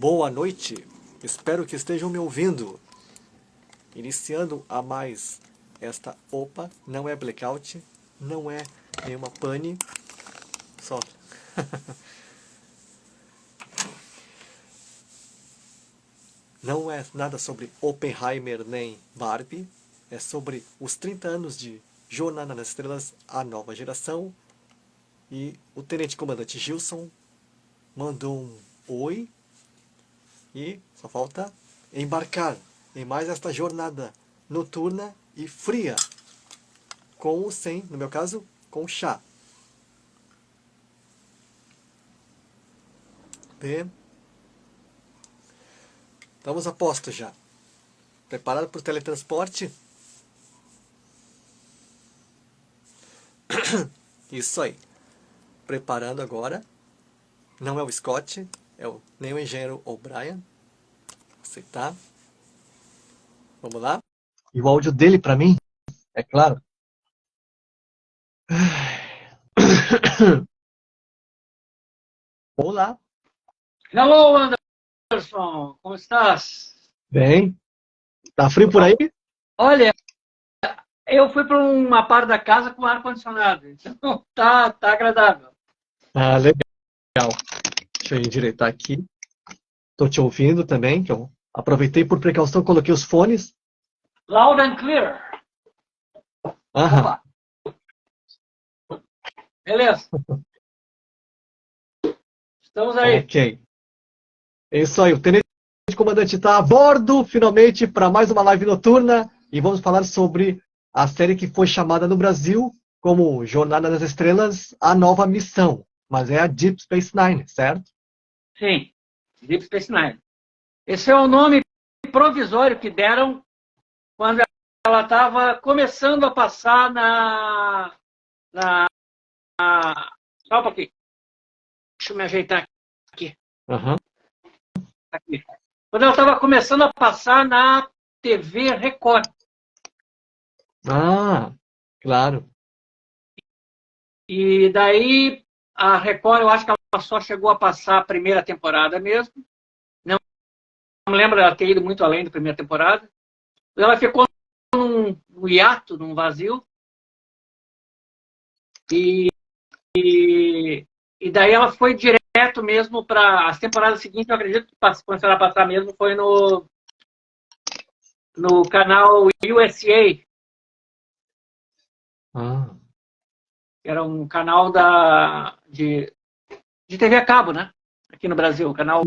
Boa noite, espero que estejam me ouvindo. Iniciando a mais esta OPA, não é blackout, não é nenhuma pane, só. Não é nada sobre Oppenheimer nem Barbie, é sobre os 30 anos de Jornada nas Estrelas, a nova geração. E o Tenente Comandante Gilson mandou um oi e só falta embarcar em mais esta jornada noturna e fria, com ou sem, no meu caso, com chá. Bem, estamos a posto já. Preparado para o teletransporte? Isso aí. Preparando agora. Não é o Scott, nem o engenheiro O'Brien. Aceitar. Vamos lá. E o áudio dele para mim, é claro. Olá. Hello, Anderson. Como estás? Bem. Tá frio por aí? Olha, eu fui para uma parte da casa com ar-condicionado. Então tá agradável. Ah, legal. Deixa eu endireitar aqui. Tô te ouvindo também, que eu aproveitei por precaução, coloquei os fones. Loud and clear. Aham. Opa. Beleza. Estamos aí. Ok. É isso aí. O Tenente Comandante está a bordo, finalmente, para mais uma live noturna. E vamos falar sobre a série que foi chamada no Brasil como Jornada nas Estrelas, A Nova Missão. Mas é a Deep Space Nine, certo? Sim, Deep Space Nine. Esse é o nome provisório que deram quando ela estava começando a passar Só um pouquinho. Deixa eu me ajeitar aqui. Aham. Aqui. Quando ela estava começando a passar na TV Record. Ah, claro. E daí a Record, eu acho que ela só chegou a passar a primeira temporada mesmo. Não me lembro ela ter ido muito além da primeira temporada. Ela ficou num hiato, num vazio. E daí ela foi direto mesmo para as temporadas seguintes. Eu acredito que quando ela passar mesmo foi no canal USA. Ah. Que era um canal de TV a cabo, né? Aqui no Brasil, o canal.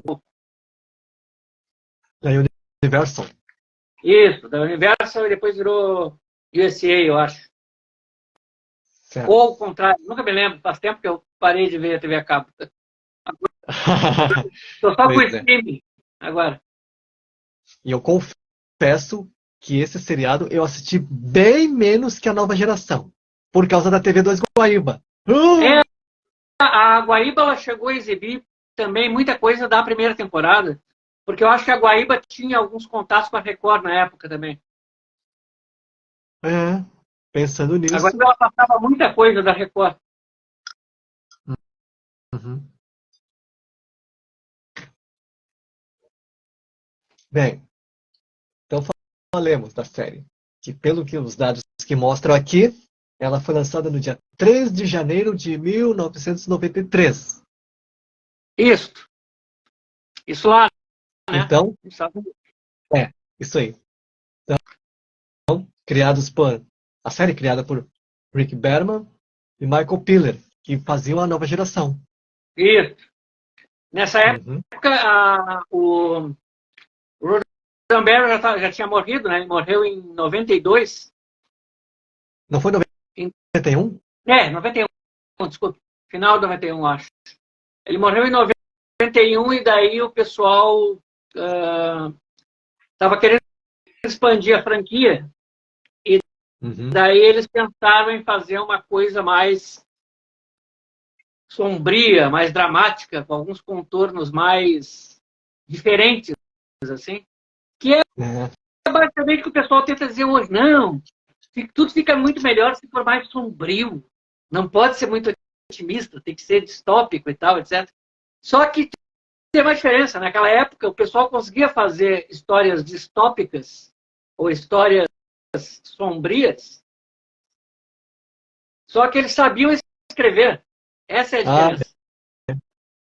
Da Universal. Isso, da Universal e depois virou USA, eu acho. Certo. Ou ao contrário, nunca me lembro, faz tempo que eu parei de ver a TV a cabo. Estou só com o streaming agora. E eu confesso que esse seriado eu assisti bem menos que a Nova Geração, por causa da TV2 Guaíba. A Guaíba ela chegou a exibir também muita coisa da primeira temporada, porque eu acho que a Guaíba tinha alguns contatos com a Record na época também. É, pensando nisso. A Guaíba ela passava muita coisa da Record. Uhum. Bem, então falemos da série, que pelo que os dados que mostram aqui, ela foi lançada no dia 3 de janeiro de 1993. Isso lá, né? Então, isso aí. Então, a série criada por Rick Berman e Michael Piller, que faziam a Nova Geração. Isso. Nessa época, o Roddenberry já tinha morrido, né? Ele morreu em 92. Não foi 91? 91, desculpa. Final de 91, acho. Ele morreu em 91 e daí o pessoal estava querendo expandir a franquia. E daí eles pensaram em fazer uma coisa mais sombria, mais dramática, com alguns contornos mais diferentes, assim. Que é basicamente o que o pessoal tenta dizer hoje. Não, tudo fica muito melhor se for mais sombrio. Não pode ser muito otimista, tem que ser distópico e tal, etc. Só que tem uma diferença. Naquela época, o pessoal conseguia fazer histórias distópicas ou histórias sombrias, só que eles sabiam escrever. Essa é a Ah, diferença.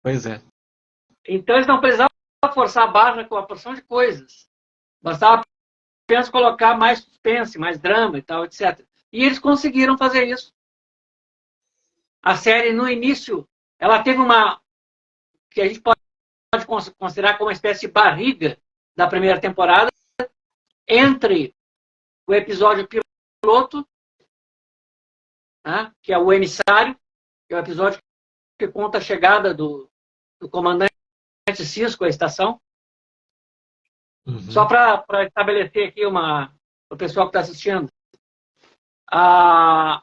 pois é. Então, eles não precisavam forçar a barra com a porção de coisas. Bastava apenas colocar mais suspense, mais drama e tal, etc. E eles conseguiram fazer isso. A série, no início, ela teve uma... que a gente pode considerar como uma espécie de barriga da primeira temporada, entre o episódio piloto, né, que é o emissário, que é o episódio que conta a chegada do comandante Cisco à estação. Só para estabelecer aqui para o pessoal que está assistindo. A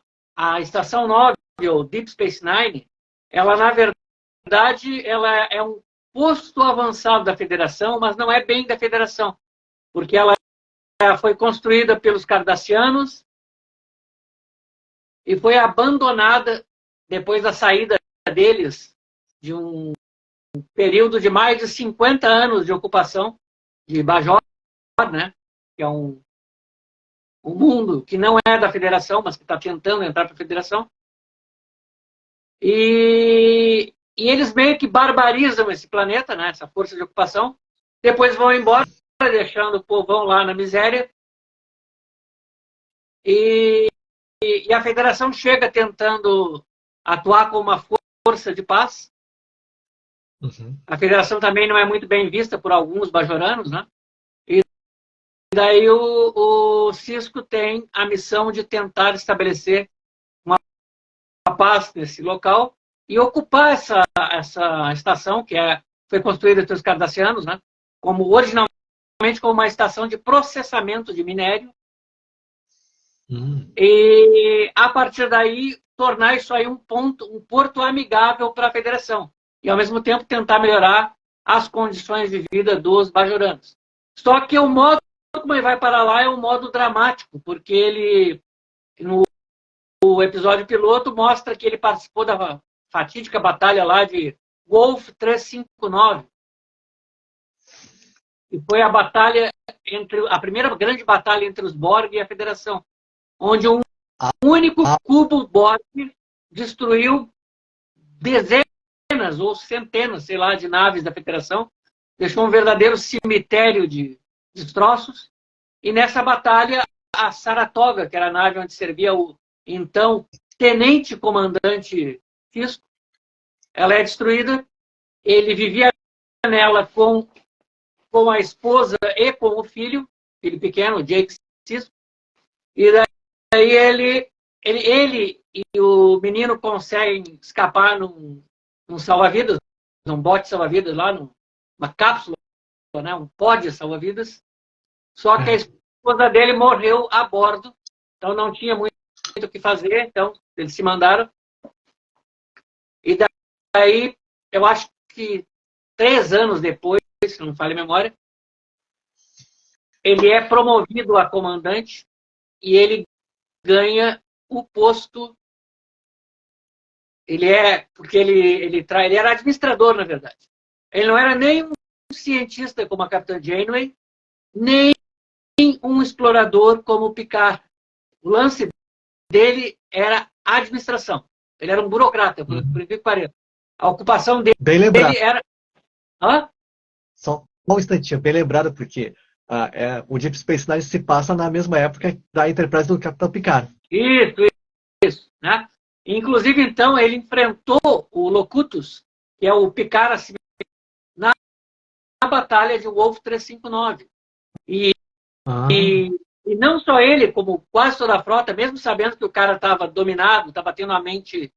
estação 9, ou Deep Space Nine, ela, na verdade, ela é um posto avançado da Federação, mas não é bem da Federação, porque ela foi construída pelos cardassianos e foi abandonada depois da saída deles de um período de mais de 50 anos de ocupação de Bajor, né? Que é um mundo que não é da Federação, mas que está tentando entrar para a Federação. E eles meio que barbarizam esse planeta, né? Essa força de ocupação. Depois vão embora, deixando o povão lá na miséria. E a Federação chega tentando atuar como uma força de paz. A Federação também não é muito bem vista por alguns bajoranos, né? E daí o Cisco tem a missão de tentar estabelecer uma paz nesse local e ocupar essa estação, que foi construída pelos cardassianos, né? Originalmente como uma estação de processamento de minério. E, a partir daí, tornar isso aí um porto amigável para a Federação. E, ao mesmo tempo, tentar melhorar as condições de vida dos bajoranos. Só que o modo como ele vai para lá é um modo dramático, porque ele, no episódio piloto, mostra que ele participou da fatídica batalha lá de Wolf 359. E foi a primeira grande batalha entre os Borg e a Federação, onde um único cubo Borg destruiu dezenas ou centenas, sei lá, de naves da Federação, deixou um verdadeiro cemitério de destroços, e nessa batalha a Saratoga, que era a nave onde servia o então tenente-comandante Cisco, ela é destruída. Ele vivia nela com a esposa e com o filho pequeno, Jake Cisco, e daí ele e o menino conseguem escapar num salva-vidas, num bote salva-vidas lá, numa cápsula, né, um pod salva-vidas. Só que a esposa dele morreu a bordo, então não tinha muito o que fazer, então eles se mandaram. E daí, eu acho que 3 anos depois, se não me falha a memória, ele é promovido a comandante e ele ganha o posto. Porque ele era administrador, na verdade. Ele não era nem um cientista como a Capitã Janeway, nem um explorador como o Picard. O lance dele era a administração. Ele era um burocrata, por incrível que pareça. A ocupação dele Bem lembrado. era... Hã? Só um instantinho, bem lembrado, porque o Deep Space Nine se passa na mesma época da Enterprise do Capitão Picard. Isso. Né? Inclusive, então, ele enfrentou o Locutus, que é o Picard, na batalha de Wolf 359. E não só ele, como quase toda a frota, mesmo sabendo que o cara estava dominado, estava tendo a mente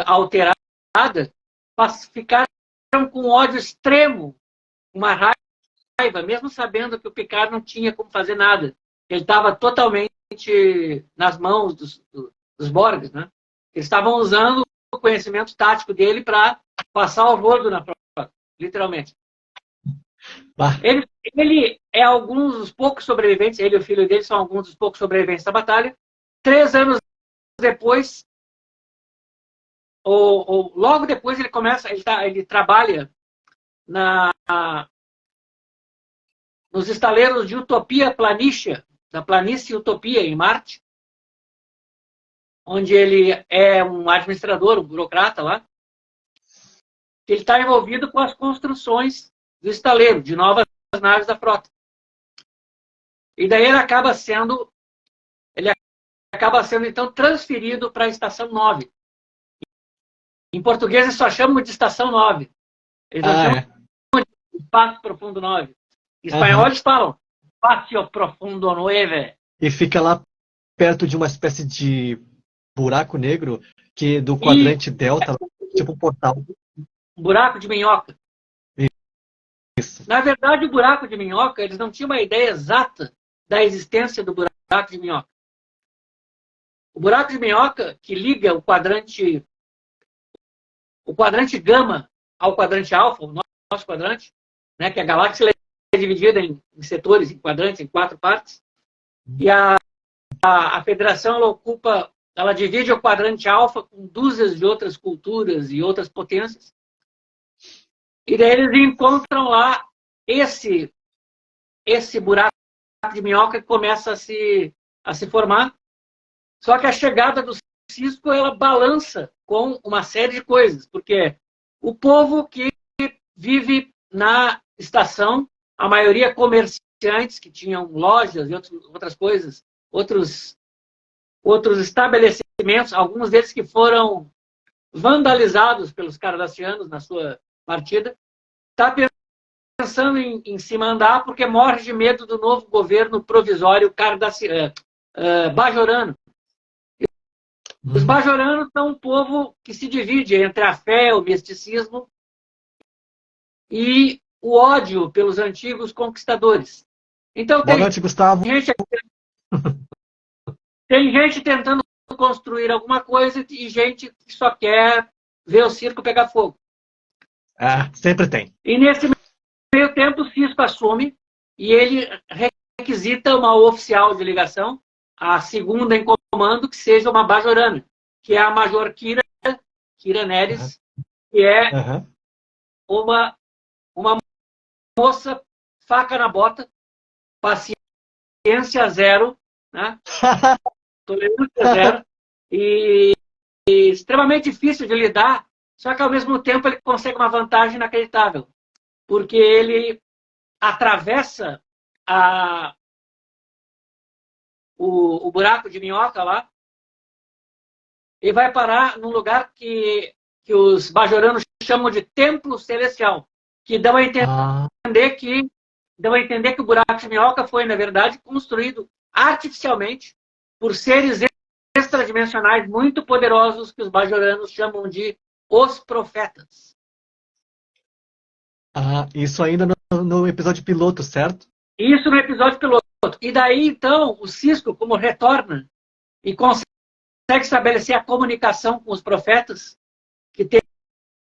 alterada, ficaram com ódio extremo, uma raiva, mesmo sabendo que o Picard não tinha como fazer nada. Ele estava totalmente nas mãos dos Borgs, né? Eles estavam usando o conhecimento tático dele para passar o rodo na frota, literalmente. Ele é alguns dos poucos sobreviventes, ele e o filho dele são alguns dos poucos sobreviventes da batalha. 3 anos depois, ou logo depois, ele trabalha nos estaleiros de Utopia Planitia, da planície Utopia, em Marte, onde ele é um administrador, um burocrata lá, que ele está envolvido com as construções do estaleiro, de novas naves da frota. E daí ele acaba sendo, então, transferido para a Estação 9. Em português, eles só chamam de Estação 9. Eles não chamam de Espaço Profundo 9. Em espanhol, eles falam Espacio Profundo 9. E fica lá perto de uma espécie de buraco negro que do quadrante delta, tipo um portal. Um buraco de minhoca. Isso. Na verdade, o buraco de minhoca, eles não tinham uma ideia exata da existência do buraco de minhoca. O buraco de minhoca, que liga o quadrante gama ao quadrante alfa, o nosso quadrante, né, que a galáxia é dividida em setores, em quadrantes, em 4 partes, e a Federação ela divide o quadrante alfa com dúzias de outras culturas e outras potências, e daí eles encontram lá esse buraco de minhoca que começa a se formar. Só que a chegada do Cisco, ela balança com uma série de coisas, porque o povo que vive na estação, a maioria comerciantes que tinham lojas e outras coisas, outros estabelecimentos, alguns deles que foram vandalizados pelos cardassianos na sua partida, está pensando em se mandar porque morre de medo do novo governo provisório bajorano. Os bajoranos são um povo que se divide entre a fé, o misticismo e o ódio pelos antigos conquistadores. Então Boa noite, Gustavo. Tem gente tentando construir alguma coisa e gente que só quer ver o circo pegar fogo. Sempre tem. E nesse meio tempo o Cisco assume e ele requisita uma oficial de ligação, a segunda em comando, que seja uma bajorana, que é a Major Kira Neres, que é uma moça faca na bota, paciência zero, né? Tolerância zero, e extremamente difícil de lidar, só que ao mesmo tempo ele consegue uma vantagem inacreditável, porque ele atravessa o buraco de minhoca lá e vai parar num lugar que os bajoranos chamam de Templo Celestial, que dão a entender que o buraco de minhoca foi, na verdade, construído artificialmente por seres extradimensionais muito poderosos que os bajoranos chamam de os profetas. Isso ainda no episódio piloto, certo? Isso no episódio piloto. E daí, então, o Cisco, como retorna e consegue estabelecer a comunicação com os profetas, que tem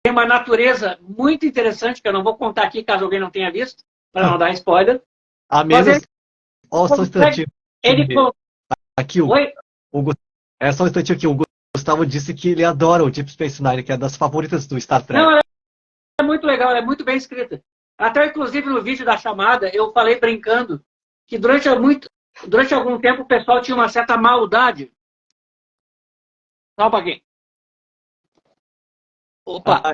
uma natureza muito interessante, que eu não vou contar aqui, caso alguém não tenha visto, para não dar spoiler. Só um instantinho. Aqui, Oi? Só um instantinho aqui. O Gustavo disse que ele adora o Deep Space Nine, que é das favoritas do Star Trek. Não, ela é muito legal, ela é muito bem escrita. Até, inclusive, no vídeo da chamada, eu falei brincando que durante algum tempo o pessoal tinha uma certa maldade. Só um pouquinho. Opa!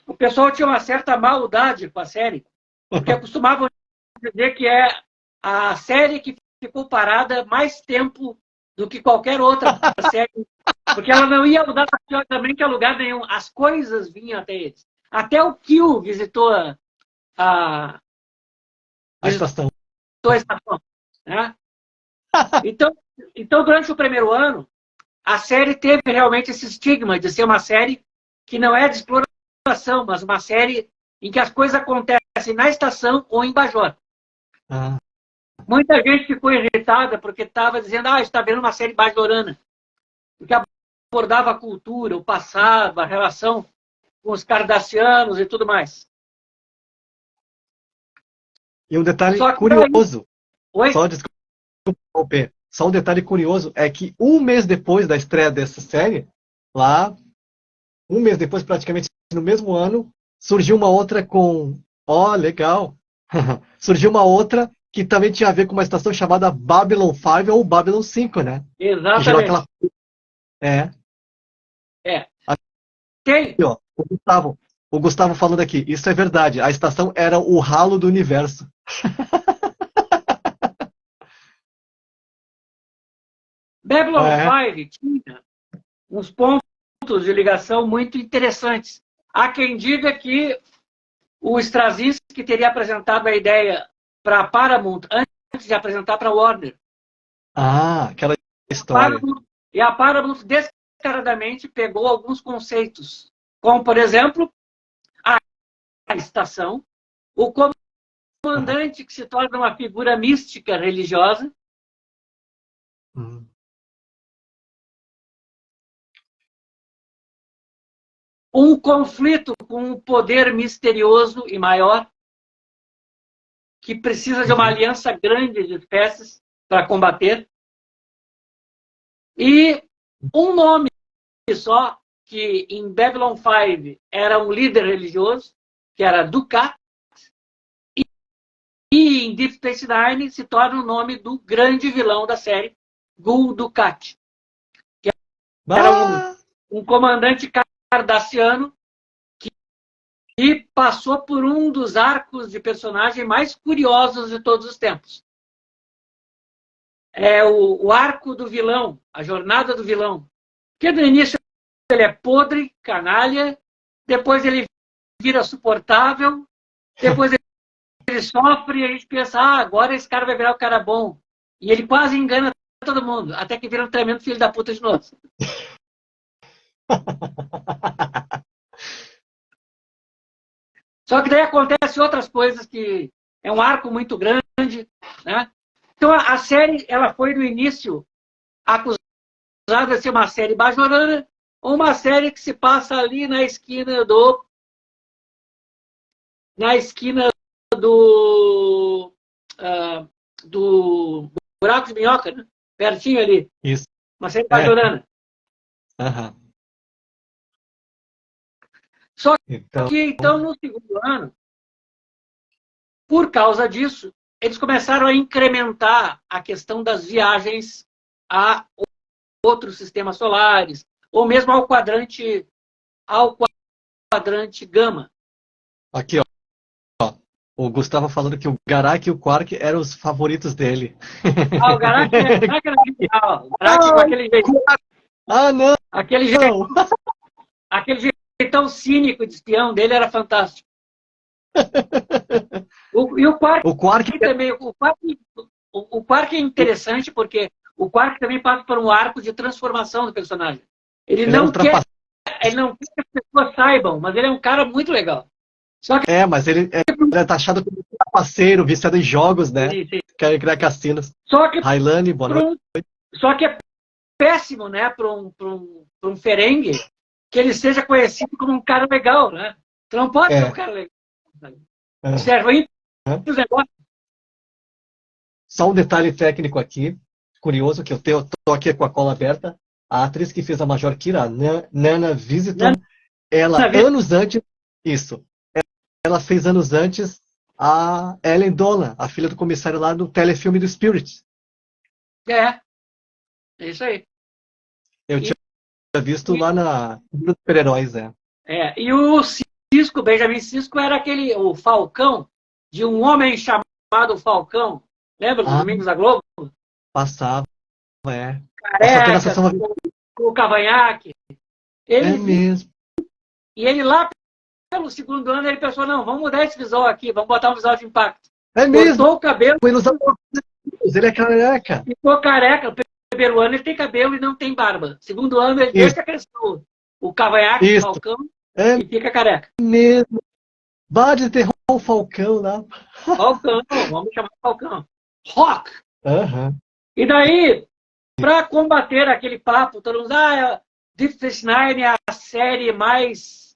O pessoal tinha uma certa maldade com a série, porque costumavam dizer que é a série que ficou parada mais tempo do que qualquer outra série, porque ela não ia mudar também que a lugar nenhum. As coisas vinham até eles. Até o Kill visitou a estação. Né? Então, durante o primeiro ano, a série teve realmente esse estigma de ser uma série que não é de exploração, mas uma série em que as coisas acontecem na estação ou em Bajor. Muita gente ficou irritada porque estava dizendo está vendo uma série bajorana, porque abordava a cultura, o passado, a relação com os cardassianos e tudo mais. E um detalhe curioso, só um detalhe curioso é que um mês depois da estreia dessa série, lá, um mês depois, praticamente no mesmo ano, surgiu uma outra com... Ó, legal! Surgiu uma outra que também tinha a ver com uma estação chamada Babylon 5 ou Babylon 5, né? Que gerou Exatamente. aquela... É. É. Aqui, Tem. ó, o Gustavo falando aqui. Isso é verdade. A estação era o ralo do universo. Babylon É. 5 tinha uns pontos de ligação muito interessantes. Há quem diga que o Straczynski teria apresentado a ideia para a Paramount antes de apresentar para a Warner. Ah, aquela história. E a Paramount descaradamente pegou alguns conceitos, como, por exemplo, a estação, o comandante que se torna uma figura mística religiosa, Hum. um conflito com um poder misterioso e maior, que precisa de uma aliança grande de espécies para combater, e um nome só, que em Babylon 5 era um líder religioso, que era Dukat, e em Deep Space Nine se torna o nome do grande vilão da série, Gul Dukat, que era um comandante cardassiano que passou por um dos arcos de personagem mais curiosos de todos os tempos. É o arco do vilão, a jornada do vilão. Que no início ele é podre, canalha, depois ele vira suportável, depois ele sofre e a gente pensa, agora esse cara vai virar o cara bom. E ele quase engana todo mundo, até que vira um tremendo filho da puta de novo. Só que daí acontece outras coisas que é um arco muito grande, né? Então a série, ela foi no início acusada de ser uma série bajorana, ou uma série que se passa ali na esquina do do buraco de minhoca, né? Pertinho ali. Isso. Uma série bajorana. Aham. Só que, então, no segundo ano, por causa disso, eles começaram a incrementar a questão das viagens a outros sistemas solares, ou mesmo ao quadrante gama. Aqui, ó. O Gustavo falando que o Garak e o Quark eram os favoritos dele. O Garak era genial. O Garak com aquele jeito. Não! Aquele jeito. Aquele jeitão cínico de espião dele era fantástico. E o Quark também. O Quark é interessante porque o Quark também passa por um arco de transformação do personagem. Ele não quer que as pessoas saibam, mas ele é um cara muito legal. Só que... mas ele é taxado como parceiro, viciado em jogos, né? Sim. Quer criar cassinos. Só que Railane, boa noite. Só que é péssimo, né, para um Ferengue que ele seja conhecido como um cara legal, né? Tu não pode ser um cara legal. Serve os negócios. Só um detalhe técnico aqui, curioso, que eu tô aqui com a cola aberta. A atriz que fez a Major Kira, Nana Visitor, anos antes, ela fez anos antes a Ellen Dolan, a filha do comissário lá do telefilme do Spirit. É isso aí. Eu tinha visto lá na dos super-heróis, E o Cisco, Benjamin Cisco, era o Falcão, de um homem chamado Falcão. Lembra dos Domingos da Globo? Passava, Careca, com o cavanhaque. Mesmo. E ele lá, pelo segundo ano, ele pensou, não, vamos mudar esse visual aqui, vamos botar um visual de impacto. Mesmo. Cortou o cabelo. Ele é careca. Ficou careca. No primeiro ano ele tem cabelo e não tem barba. Segundo ano ele deixa crescer o cavanhaque, o Falcão, e fica careca. Mesmo. Bade ter o Falcão lá. Falcão, vamos chamar de Falcão. Rock! E daí, para combater aquele papo, todo mundo, Deep Space Nine é a série mais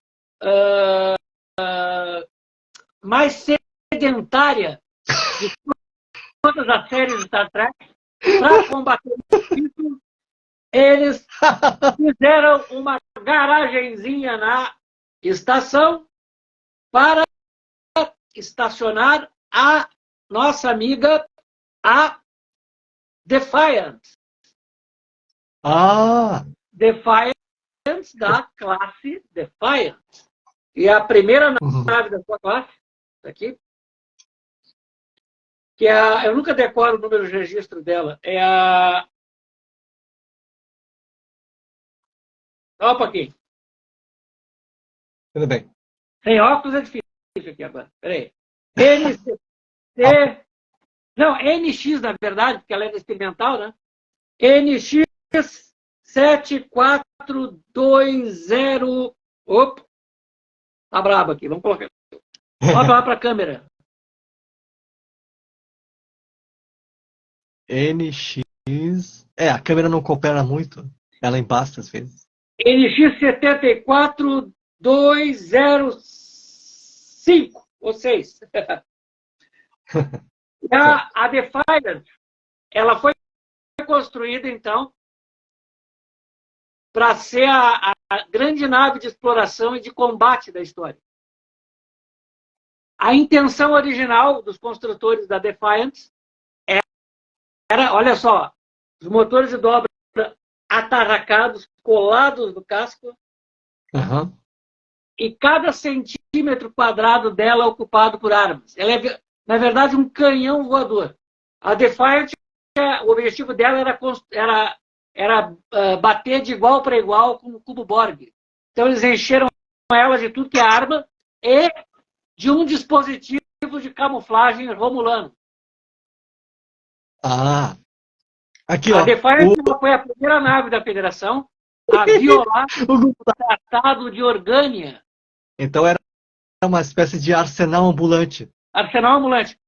sedentária de todas as séries de Star Trek. Para combater isso, eles fizeram uma garagenzinha na estação para estacionar a nossa amiga, a Defiant. Defiant da classe Defiant. E a primeira nave da sua classe, aqui, que é a, eu nunca decoro o número de registro dela, é a... Opa, aqui. Tudo bem. Sem óculos é difícil aqui agora. Peraí. NCC... Não, NX, na verdade, porque ela é experimental, né? NX 7420. Opa! Tá brabo aqui, vamos colocar. Bota lá para a câmera. NX. A câmera não coopera muito. Ela embasta às vezes. NX 74205 ou 6. A Defiant, ela foi construída, então, para ser a grande nave de exploração e de combate da história. A intenção original dos construtores da Defiant era, olha só, os motores de dobra atarracados, colados no casco, e cada centímetro quadrado dela ocupado por armas. Ela é, na verdade, um canhão voador. A Defiant, o objetivo dela era bater de igual para igual com o cubo Borg. Então eles encheram ela de tudo que é arma e de um dispositivo de camuflagem romulano. Aqui, a Defiant foi a primeira nave da Federação a violar o Tratado de Orgânia. Então era uma espécie de arsenal ambulante. Arsenal ambulante.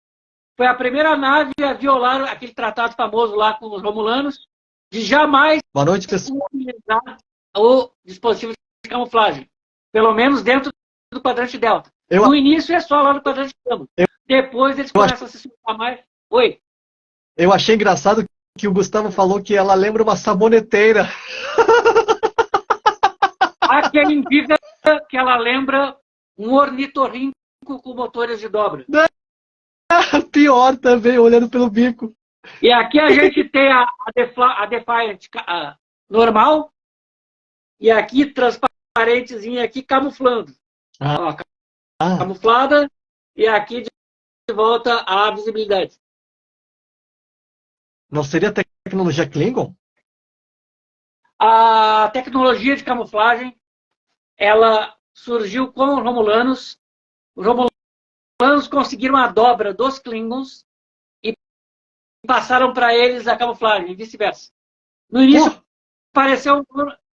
Foi a primeira nave a violar aquele tratado famoso lá com os romulanos de jamais utilizar o dispositivo de camuflagem. Pelo menos dentro do quadrante Delta. No início é só lá no quadrante Gama. Depois eles começam a se soltar mais. Oi. Eu achei engraçado que o Gustavo falou que ela lembra uma saboneteira. Há quem diga que ela lembra um ornitorrinco com motores de dobra. Pior também, olhando pelo bico. E aqui a gente tem a Defiant normal e aqui transparentezinha aqui camuflando. Ó, camuflada e aqui de volta a visibilidade. Não seria tecnologia Klingon? A tecnologia de camuflagem, ela surgiu com os Romulanos. Os Romulanos conseguiram a dobra dos Klingons e passaram para eles a camuflagem, e vice-versa. No início, pareceu...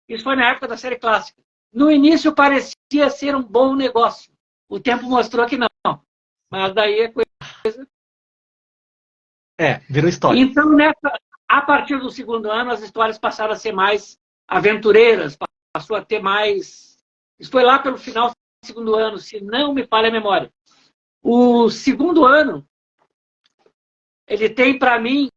Isso foi na época da série clássica. No início, parecia ser um bom negócio. O tempo mostrou que não. Mas daí é coisa... virou história. Então, a partir do segundo ano, as histórias passaram a ser mais aventureiras, passou a ter mais... Isso foi lá pelo final do segundo ano, se não me falha a memória. O segundo ano, ele tem, para mim,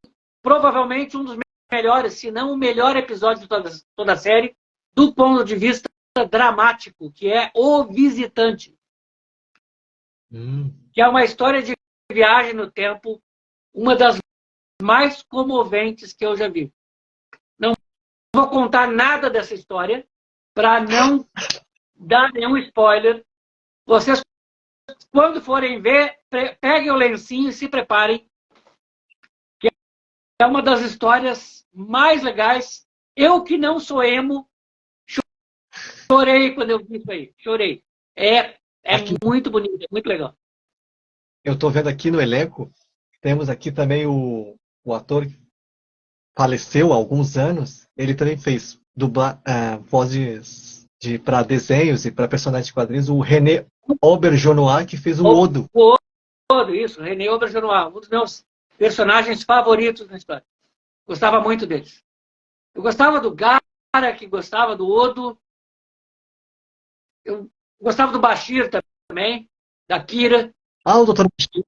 provavelmente um dos melhores, se não o melhor episódio de toda a série, do ponto de vista dramático, que é O Visitante. Que é uma história de viagem no tempo, uma das mais comoventes que eu já vi. Não vou contar nada dessa história para não dar nenhum spoiler. Vocês, quando forem ver, peguem o lencinho e se preparem. Que é uma das histórias mais legais. Eu que não sou emo, chorei quando eu vi isso aí. Chorei. É muito bonito, é muito legal. Eu estou vendo aqui no elenco, temos aqui também o ator que faleceu há alguns anos. Ele também fez vozes para desenhos e para personagens de quadrinhos. O René Auberjonois, que fez o Odo. O Odo, isso. René Auberjonois, um dos meus personagens favoritos na história. Gostava muito deles. Eu gostava do Gara, que gostava do Odo. Eu gostava do Bashir também, da Kira. O Dr. Bashir,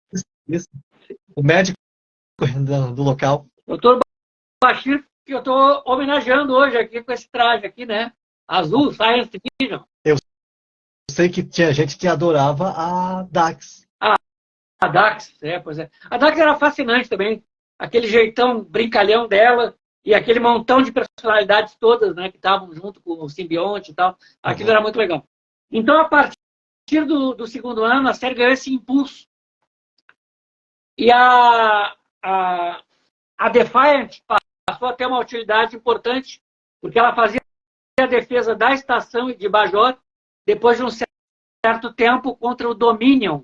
isso. O médico do local. Dr. Bashir, que eu estou homenageando hoje aqui com esse traje aqui, né? Azul, Science Fiction. Eu sei que tinha gente que adorava a Dax. A Dax, pois é. A Dax era fascinante também. Aquele jeitão brincalhão dela e aquele montão de personalidades todas, né, que estavam junto com o simbionte e tal. Aquilo era muito legal. Então, a partir do segundo ano, a série ganhou esse impulso. E a Defiant passou a ter uma utilidade importante, porque ela fazia a defesa da estação e de Bajor depois de um certo tempo contra o Dominion.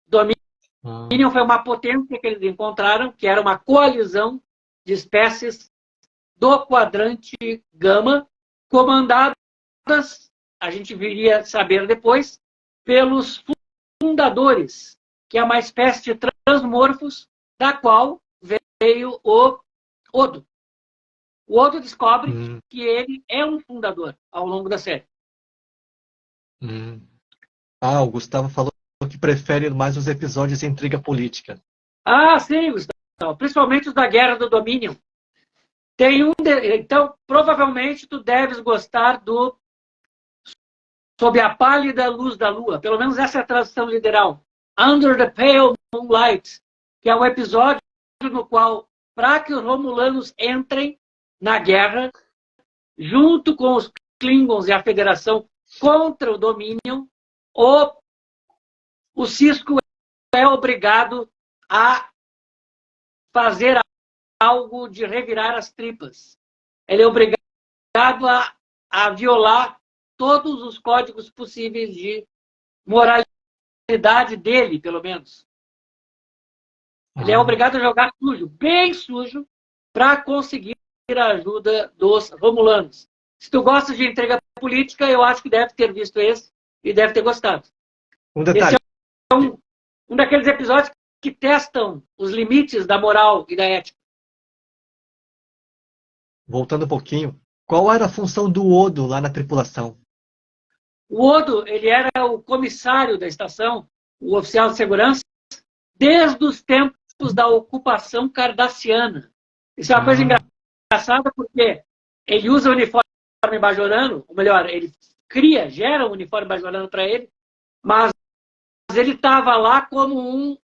Dominion foi uma potência que eles encontraram, que era uma coalizão de espécies do quadrante Gama, comandadas, a gente viria saber depois, pelos fundadores, que é uma espécie de transmorfos, da qual veio o Odo. O Odo descobre que ele é um fundador ao longo da série. O Gustavo falou que prefere mais os episódios de intriga política. Sim, Gustavo. Principalmente os da Guerra do Dominion. Então, provavelmente, tu deves gostar do Sob a Pálida Luz da Lua. Pelo menos essa é a tradução literal. Under the Pale Moonlight, que é um episódio no qual, para que os Romulanos entrem na guerra, junto com os Klingons e a Federação contra o Dominion, o Cisco é obrigado a fazer algo de revirar as tripas. Ele é obrigado a violar todos os códigos possíveis de moralidade dele, pelo menos. Ele é obrigado a jogar sujo, bem sujo, para conseguir a ajuda dos Romulanos. Se tu gosta de intriga política, eu acho que deve ter visto esse e deve ter gostado. Um detalhe. Esse é um daqueles episódios que testam os limites da moral e da ética. Voltando um pouquinho, qual era a função do Odo lá na tripulação? O Odo, ele era o comissário da estação, o oficial de segurança, desde os tempos da ocupação cardassiana. Isso é uma coisa engraçada porque ele usa o uniforme bajorano, ou melhor, ele gera um uniforme bajorano para ele, mas ele estava lá como um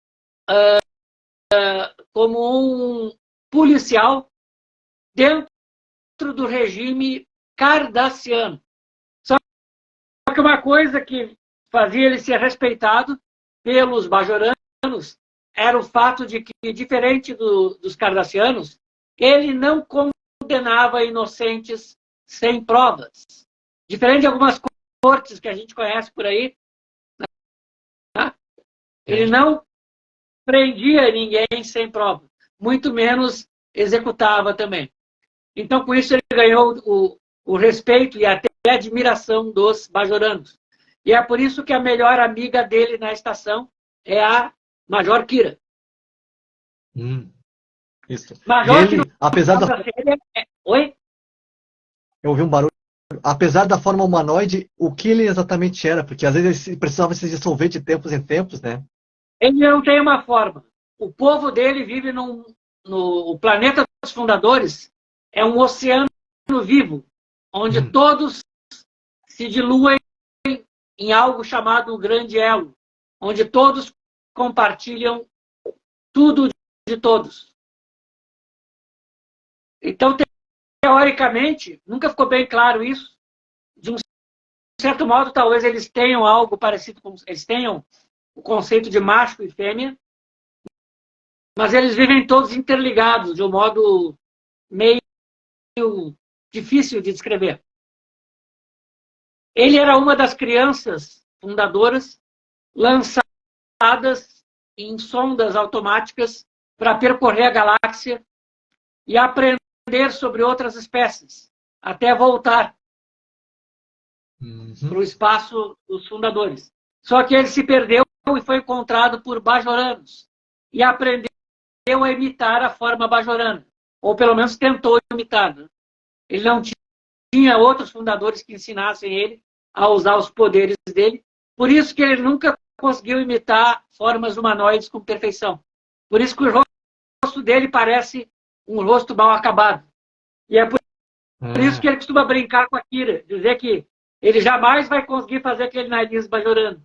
policial dentro do regime cardassiano. Só que uma coisa que fazia ele ser respeitado pelos bajoranos era o fato de que, diferente dos cardassianos, ele não condenava inocentes sem provas. Diferente de algumas cortes que a gente conhece por aí, né? Ele não prendia ninguém sem prova, muito menos executava também. Então, com isso, ele ganhou o respeito e até a admiração dos bajoranos. E é por isso que a melhor amiga dele na estação é a Major Kira. Isso. Major ele, apesar da... Oi? Eu ouvi um barulho. Apesar da forma humanoide, o que ele exatamente era? Porque às vezes ele precisava se dissolver de tempos em tempos, né? Ele não tem uma forma. O povo dele vive no planeta dos fundadores, é um oceano vivo, onde todos se diluem em algo chamado grande elo, onde todos compartilham tudo de todos. Então, teoricamente, nunca ficou bem claro isso. De um certo modo, talvez eles tenham algo parecido com... Eles tenham o conceito de macho e fêmea, mas eles vivem todos interligados de um modo meio difícil de descrever. Ele era uma das crianças fundadoras lançadas em sondas automáticas para percorrer a galáxia e aprender sobre outras espécies, até voltar para o espaço dos fundadores. Só que ele se perdeu e foi encontrado por bajoranos e aprendeu a imitar a forma bajorana, ou pelo menos tentou imitar. Né? Ele não tinha outros fundadores que ensinassem ele a usar os poderes dele, por isso que ele nunca conseguiu imitar formas humanoides com perfeição. Por isso que o rosto dele parece um rosto mal acabado. E é por isso que ele costuma brincar com a Kira, dizer que ele jamais vai conseguir fazer aquele nariz bajorando.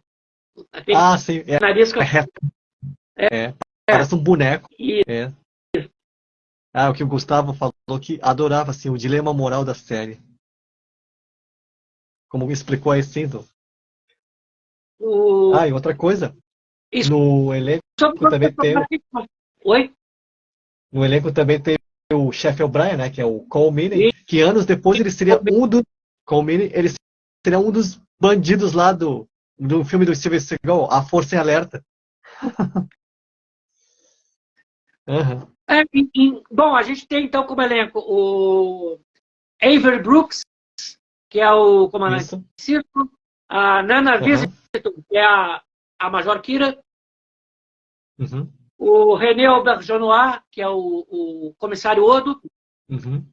Aquele sim. nariz que Parece um boneco. e É. O que o Gustavo falou que adorava, assim, o dilema moral da série. Como me explicou aí, sim. o E outra coisa, isso no elenco também tem, Oi? no elenco também tem o chefe O'Brien, né, que é o Cole Meany, E que anos depois ele seria Cole Meany, ele seria um dos bandidos lá do filme do Steven Seagal, A Força em Alerta. Uhum. Bom, a gente tem então como elenco o Avery Brooks, que é o comandante Isso. Circo, a Nana Uhum. Visitor, que é a Major Kira, Uhum. o René Auberjonois, que é o comissário Odo, Uhum.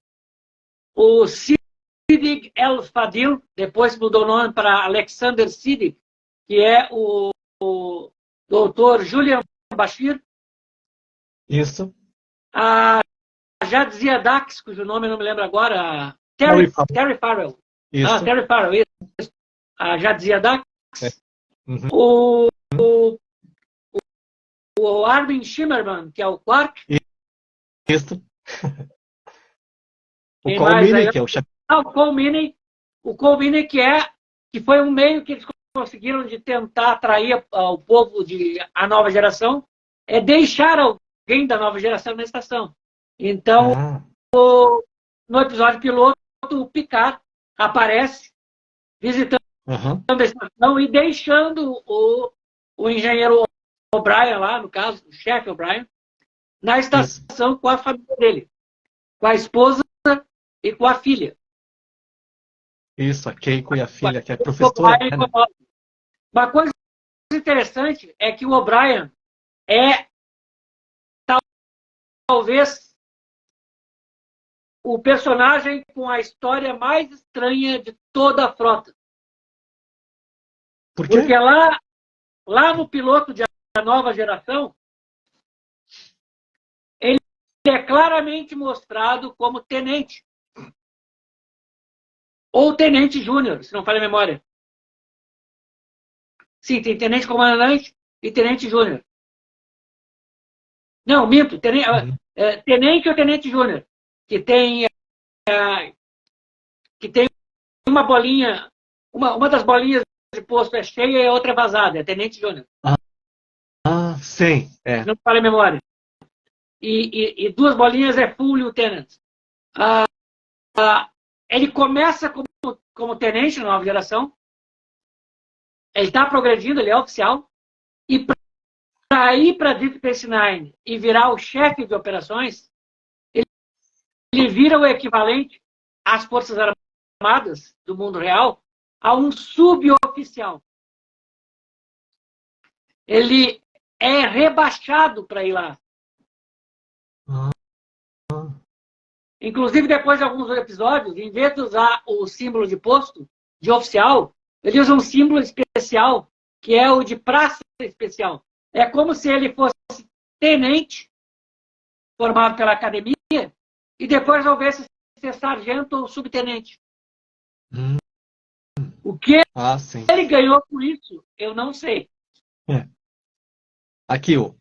o Siddig El Fadil, depois mudou o nome para Alexander Siddig, que é o doutor Julian Bashir, Isso. a Jadzia Dax, cujo nome eu não me lembro agora, Terry Farrell. Isso. Terry Farrell, isso. A Jadzia Dax. Uhum. O Armin Shimmerman, que é o Quark. Isso. O Quem Cole mais Meany, aí? que é o chefe. O Cole Meany. O Cole Meany, que foi um meio que eles conseguiram de tentar atrair o povo a nova geração, é deixar alguém da nova geração na estação. Então, no episódio piloto, o Picard aparece visitando a estação e deixando o engenheiro O'Brien lá, no caso, o chefe O'Brien, na estação com a família dele, com a esposa e com a filha. Isso, a Keiko e a filha, que é professora. Uma coisa interessante é que o O'Brien é talvez o personagem com a história mais estranha de toda a frota. Por quê? Porque lá no piloto de A Nova Geração, ele é claramente mostrado como tenente. Ou tenente júnior, se não falha a memória. Sim, tem tenente comandante e tenente júnior. Não, minto. Tenente ou tenente júnior. Que tem uma bolinha, uma das bolinhas de posto é cheia e a outra é vazada. É tenente júnior. Sim. Não falha a memória. E duas bolinhas é full lieutenant. Ele começa como tenente na nova geração. Ele está progredindo, ele é oficial. E para ir para Deep Space Nine e virar o chefe de operações, ele vira o equivalente às Forças Armadas do mundo real a um suboficial. Ele é rebaixado para ir lá. Inclusive, depois de alguns episódios, em vez de usar o símbolo de posto, de oficial, ele usa um símbolo especial, que é o de praça especial. É como se ele fosse tenente, formado pela academia, e depois resolvesse ser sargento ou subtenente. O que ele ganhou com isso, eu não sei. Aqui, o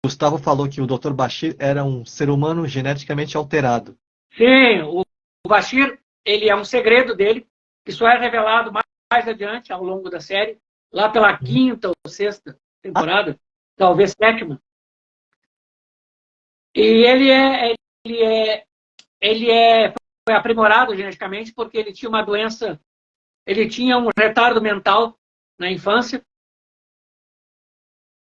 Gustavo falou que o Dr. Bashir era um ser humano geneticamente alterado. Sim, o Bashir, ele é um segredo dele, que só é revelado mais adiante, ao longo da série, lá pela quinta ou sexta temporada, talvez sétima. E foi aprimorado geneticamente porque ele tinha uma doença, ele tinha um retardo mental na infância,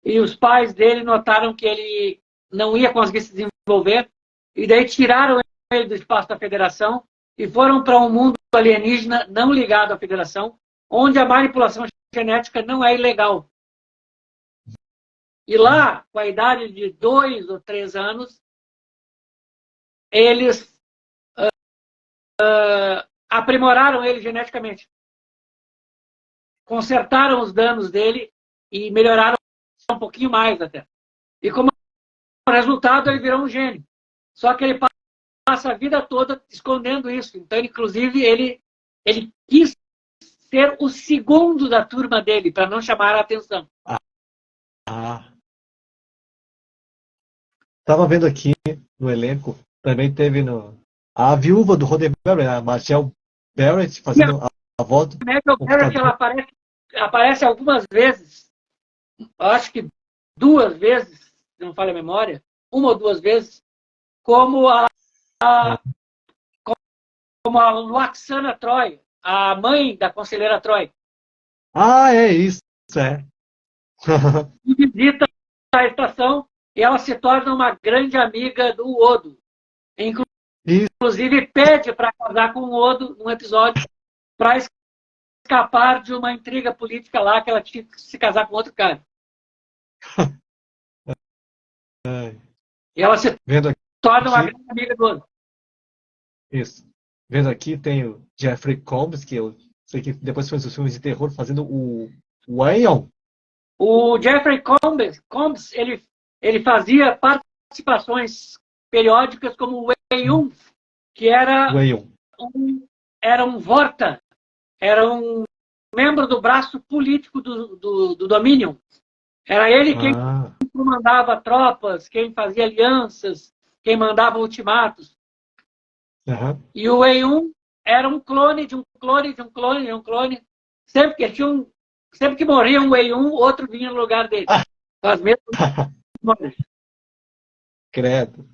e os pais dele notaram que ele não ia conseguir se desenvolver, e daí tiraram ele do espaço da Federação e foram para um mundo alienígena não ligado à Federação, onde a manipulação genética não é ilegal. E lá, com a idade de 2 ou 3 anos, eles aprimoraram ele geneticamente. Consertaram os danos dele e melhoraram um pouquinho mais até. E como resultado, ele virou um gênio. Só que ele passa a vida toda escondendo isso. Então, inclusive, ele quis ser o segundo da turma dele, para não chamar a atenção. Ah. Tava vendo aqui no elenco, também teve a viúva do Roddenberry, a Marshall Barrett, E a fazendo a voz do Marshall Barrett, ela computador. aparece algumas vezes, acho que 2 vezes, se não falha a memória, 1 ou 2 vezes, como como a Luoxana Troy, a mãe da conselheira Troy, Ah, é isso, é. que visita a estação e ela se torna uma grande amiga do Odo. Isso. Inclusive, pede para casar com o Odo num episódio para escapar de uma intriga política lá que ela tinha que se casar com outro cara. E ela se Vendo torna uma aqui, grande amiga do Odo. isso. Vendo aqui tem o Jeffrey Combs, que eu sei que depois fez os filmes de terror, fazendo o Aeon. O Jeffrey Combs ele fazia participações periódicas como o Wei-Yun, que O Aeon. era um Vorta, era um membro do braço político do Dominion. Era ele quem Ah, comandava tropas, quem fazia alianças, quem mandava ultimatos. aham. E o Wei-Yun era um clone de um clone de um clone de um clone. Sempre que morria um Wei-Yun, outro vinha no lugar dele. Com as mesmas memórias. Credo.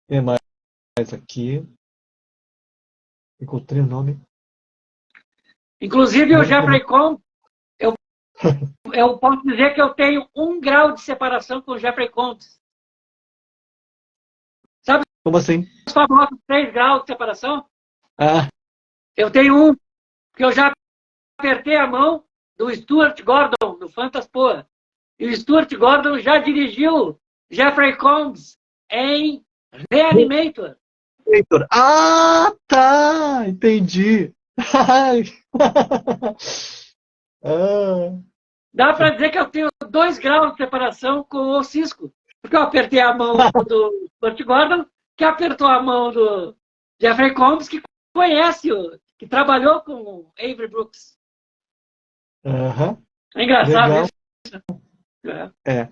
Tem mais aqui. Encontrei o nome. Inclusive, o Não lembro. Jeffrey Combs, eu posso dizer que eu tenho 1 grau de separação com o Jeffrey Combs. Sabe Como assim? os famosos 3 graus de separação? Ah, Eu tenho um, que eu já apertei a mão do Stuart Gordon, no Fantaspoa. E o Stuart Gordon já dirigiu Jeffrey Combs em Reanimator. Heitor. Ah, tá! Entendi. Ai. Ah, Dá para dizer que eu tenho 2 graus de separação com o Cisco. Porque eu apertei a mão do Stuart Gordon, que apertou a mão do Jeffrey Combs, que conhece, que trabalhou com o Avery Brooks. aham. É engraçado Legal. isso. É. É.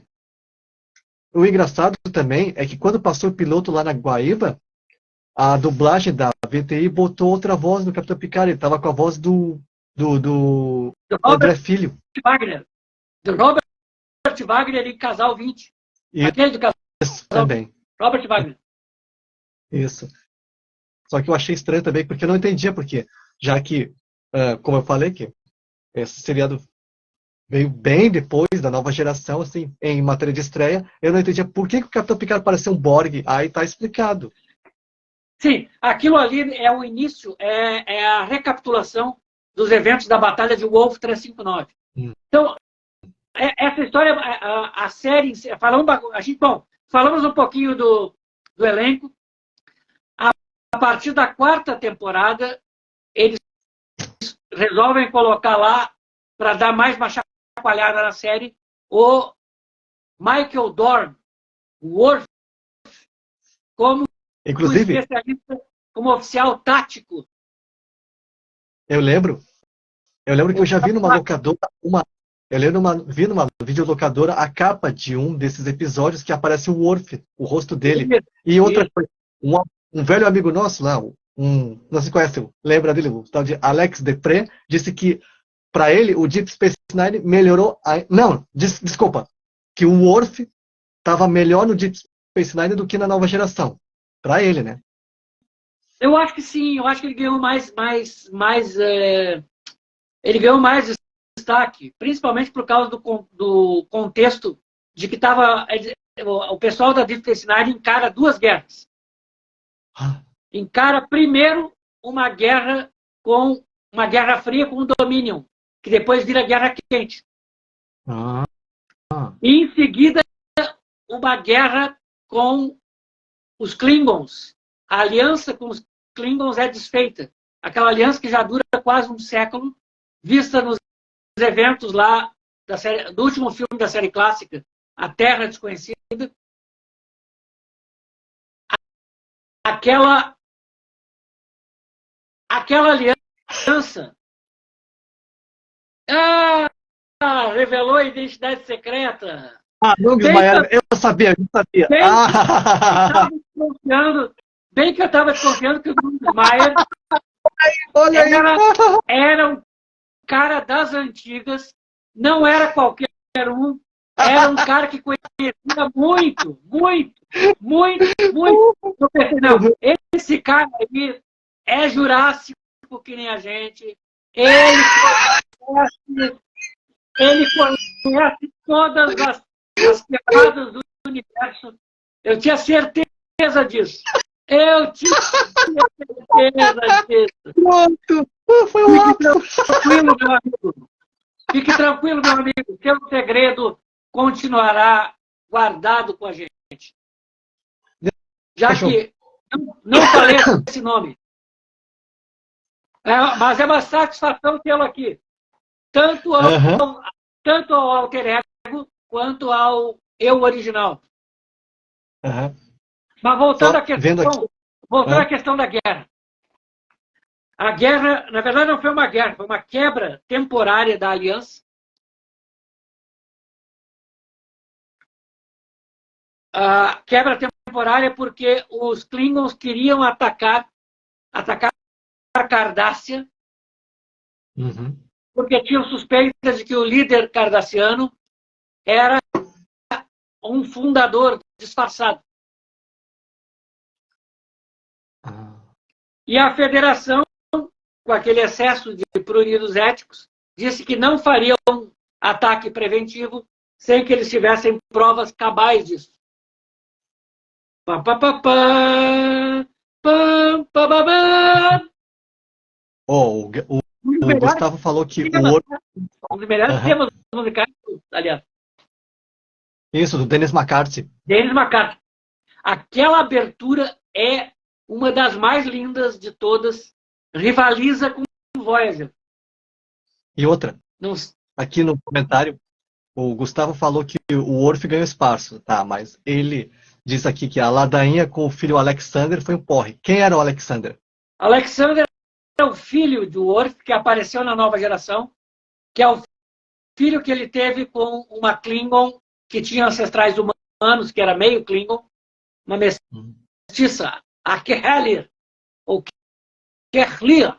O engraçado também é que quando passou o piloto lá na Guaíba, a dublagem da VTI botou outra voz do Capitão Picard. Ele tava com a voz do Do André Robert Filho. Wagner. Do Robert Wagner em Casal 20. Aquele do Casal Isso 20. também. Robert Wagner. Isso. Só que eu achei estranho também, porque eu não entendia por quê. Já que, como eu falei, que esse seriado veio bem depois da nova geração, assim, em matéria de estreia, eu não entendia por que o Capitão Picard parecia um Borg. Aí tá explicado. Sim, aquilo ali é o início, é a recapitulação dos eventos da Batalha de Wolf 359. Então, essa história, a série, falamos um pouquinho do elenco. A partir da 4ª temporada, eles resolvem colocar lá, para dar mais uma chacoalhada na série, o Michael Dorn, o Worf, como Inclusive, especialista, como oficial tático. eu lembro que eu já vi numa locadora vi numa videolocadora a capa de um desses episódios que aparece o Worf, o rosto dele. E outra coisa, um velho amigo nosso lá, não se conhece, lembra dele, o tal de Alex Depré, disse que para ele o Deep Space Nine melhorou. Não, desculpa, que o Worf estava melhor no Deep Space Nine do que na nova geração. Para ele, né? Eu acho que sim, eu acho que ele ganhou ele ganhou mais destaque, principalmente por causa do contexto de que o pessoal da Deep Space Nine encara 2 guerras. Encara primeiro uma guerra fria com o Dominion, que depois vira guerra quente. Ah. E em seguida uma guerra com os Klingons. A aliança com os Klingons é desfeita. Aquela aliança que já dura quase um século, vista nos eventos lá do último filme da série clássica, A Terra Desconhecida. Aquela aliança Ah, revelou a identidade secreta. Ah, não, Bem, Ismael, eu sabia, eu sabia. bem Ah, bem que eu estava desconfiando que o Nunes Maier olha aí. era um cara das antigas, não era qualquer um, era um cara que conhecia muito, muito, muito, muito. Eu pensei, não, esse cara aí é jurássico que nem a gente, conhece, ele conhece todas as camadas do universo. Eu tinha certeza disso. Eu tinha certeza disso. Pronto, foi um Fique lapso. tranquilo, meu amigo. Fique tranquilo, meu amigo. Seu segredo continuará guardado com a gente. Já Fechou. que não falei esse nome. Mas é uma satisfação tê-lo aqui. Tanto ao, Aham, tanto ao alter ego quanto ao eu original. aham. Mas Só vendo aqui. voltando à Ah, questão da guerra. A guerra, na verdade, não foi uma guerra, foi uma quebra temporária da aliança. A quebra temporária porque os Klingons queriam atacar Cardassia, uhum. porque tinham suspeitas de que o líder cardassiano era um fundador disfarçado. Ah, E a federação, com aquele excesso de pruridos éticos, disse que não faria um ataque preventivo sem que eles tivessem provas cabais disso. Pá, pá, pá, pá, pá, pá, pá, pá. oh, Um dos o melhores Gustavo falou que o temas, ouro. né? Um dos melhores Aham. temas musicais, aliás, Isso, do Dennis McCarthy. Dennis McCarthy. Aquela abertura é uma das mais lindas de todas. Rivaliza com Voyager. E outra, Não, aqui no comentário, o Gustavo falou que o Worf ganhou espaço, tá? Mas ele diz aqui que a ladainha com o filho Alexander foi um porre. Quem era o Alexander? Alexander é o filho do Worf, que apareceu na nova geração, que é o filho que ele teve com uma Klingon que tinha ancestrais humanos, que era meio Klingon, uma mestiça, a Kehelir, ou Kehlir.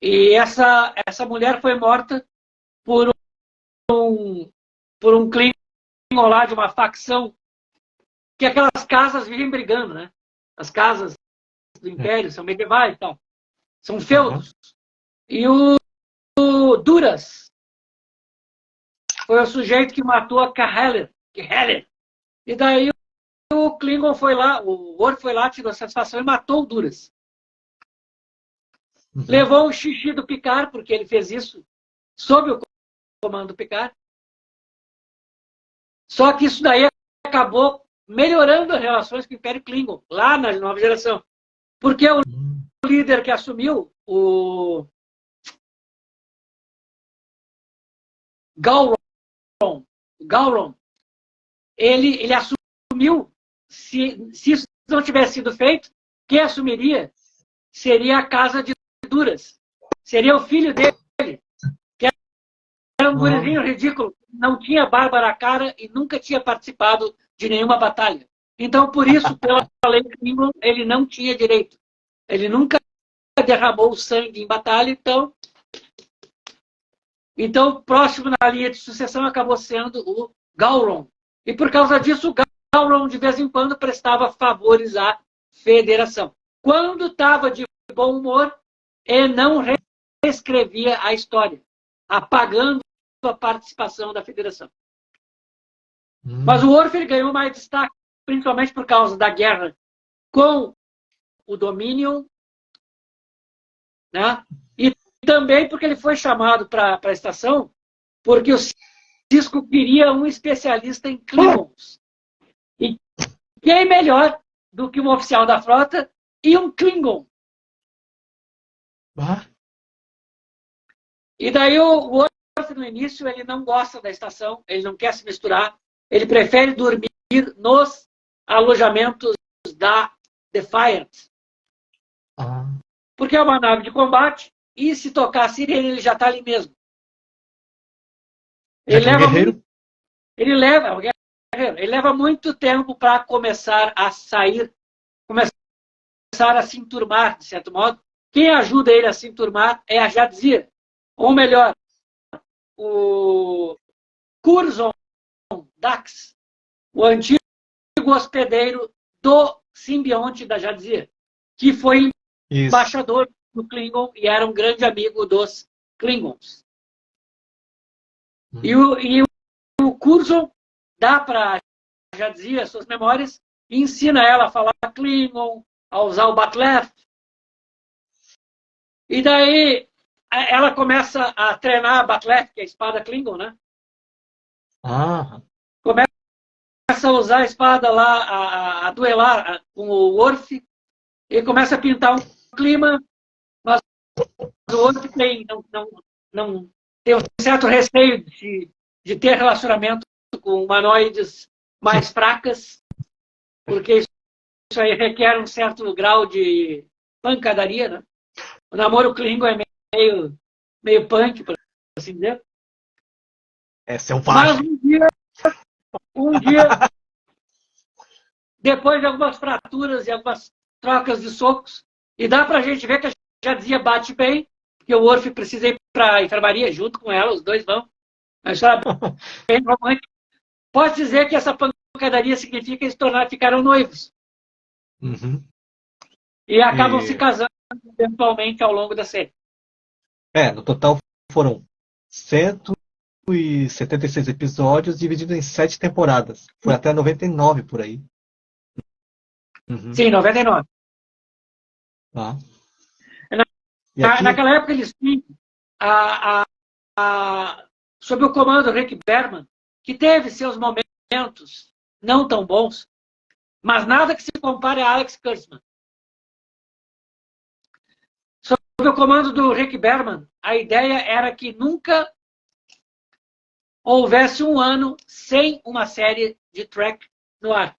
E essa mulher foi morta por por um Klingon lá de uma facção, que aquelas casas vivem brigando, né? As casas do Império são medievais e tal. São Uhum. feudos. E o Duras foi o sujeito que matou a Kehelir. E daí o Klingon foi lá, o Worf foi lá, tirou satisfação e matou o Duras. Uhum. Levou um xixi do Picard, porque ele fez isso sob o comando do Picard. Só que isso daí acabou melhorando as relações com o Império Klingon, lá na nova geração. Porque o líder que assumiu, o Gowron, ele assumiu, se isso não tivesse sido feito, quem assumiria seria a casa de Duras. Seria o filho dele, que era um gurizinho ridículo, não tinha barba na cara e nunca tinha participado de nenhuma batalha. Então, por isso, pela lei Klingon, ele não tinha direito. Ele nunca derramou sangue em batalha, então próximo na linha de sucessão acabou sendo o Gowron. E por causa disso, o Gowron, de vez em quando, prestava favores à federação. Quando estava de bom humor, ele não reescrevia a história, apagando a participação da federação. Mas o Worf ganhou mais destaque, principalmente por causa da guerra com o Dominion, né? E também porque ele foi chamado para a estação, porque o Cisco queria um especialista em Klingons. E quem melhor do que um oficial da frota e um Klingon? Ah, E daí o Worf, no início, ele não gosta da estação, ele não quer se misturar, ele prefere dormir nos alojamentos da Defiant. ah. Porque é uma nave de combate, e se tocar a sirene, ele já está ali mesmo. Já que é um guerreiro? Ele leva muito tempo para começar a sair, começar a se enturmar, de certo modo. Quem ajuda ele a se enturmar é a Jadzia. Ou melhor, o Curzon Dax, o antigo hospedeiro do simbionte da Jadzia, que foi embaixador do Klingon e era um grande amigo dos Klingons. E o Curzon dá para a Jadzia suas memórias e ensina ela a falar Klingon, a usar o Bat'leth. E daí ela começa a treinar a Bat'leth, que é a espada Klingon, né? Começa a usar a espada lá, a duelar com o Worf, e começa a pintar um clima, mas o Worf não tem um certo receio de ter relacionamento com humanoides mais fracas, porque isso aí requer um certo grau de pancadaria, né? O namoro Klingon é meio punk, por assim dizer. É selvagem. Mas um dia, depois de algumas fraturas e algumas trocas de socos, e dá pra gente ver que a Jadzia bate bem, porque o Worf precisa ir pra enfermaria junto com ela, os dois vão. Uma história bem romântica. Pode dizer que essa pancadaria significa que eles ficaram noivos. E acabam se casando eventualmente ao longo da série. No total foram 176 episódios divididos em 7 temporadas. Foi até 99 por aí. Sim, 99. Naquela época eles tinham sob o comando do Rick Berman, que teve seus momentos não tão bons, mas nada que se compare a Alex Kurtzman. Sob o comando do Rick Berman, a ideia era que nunca houvesse um ano sem uma série de Trek no ar.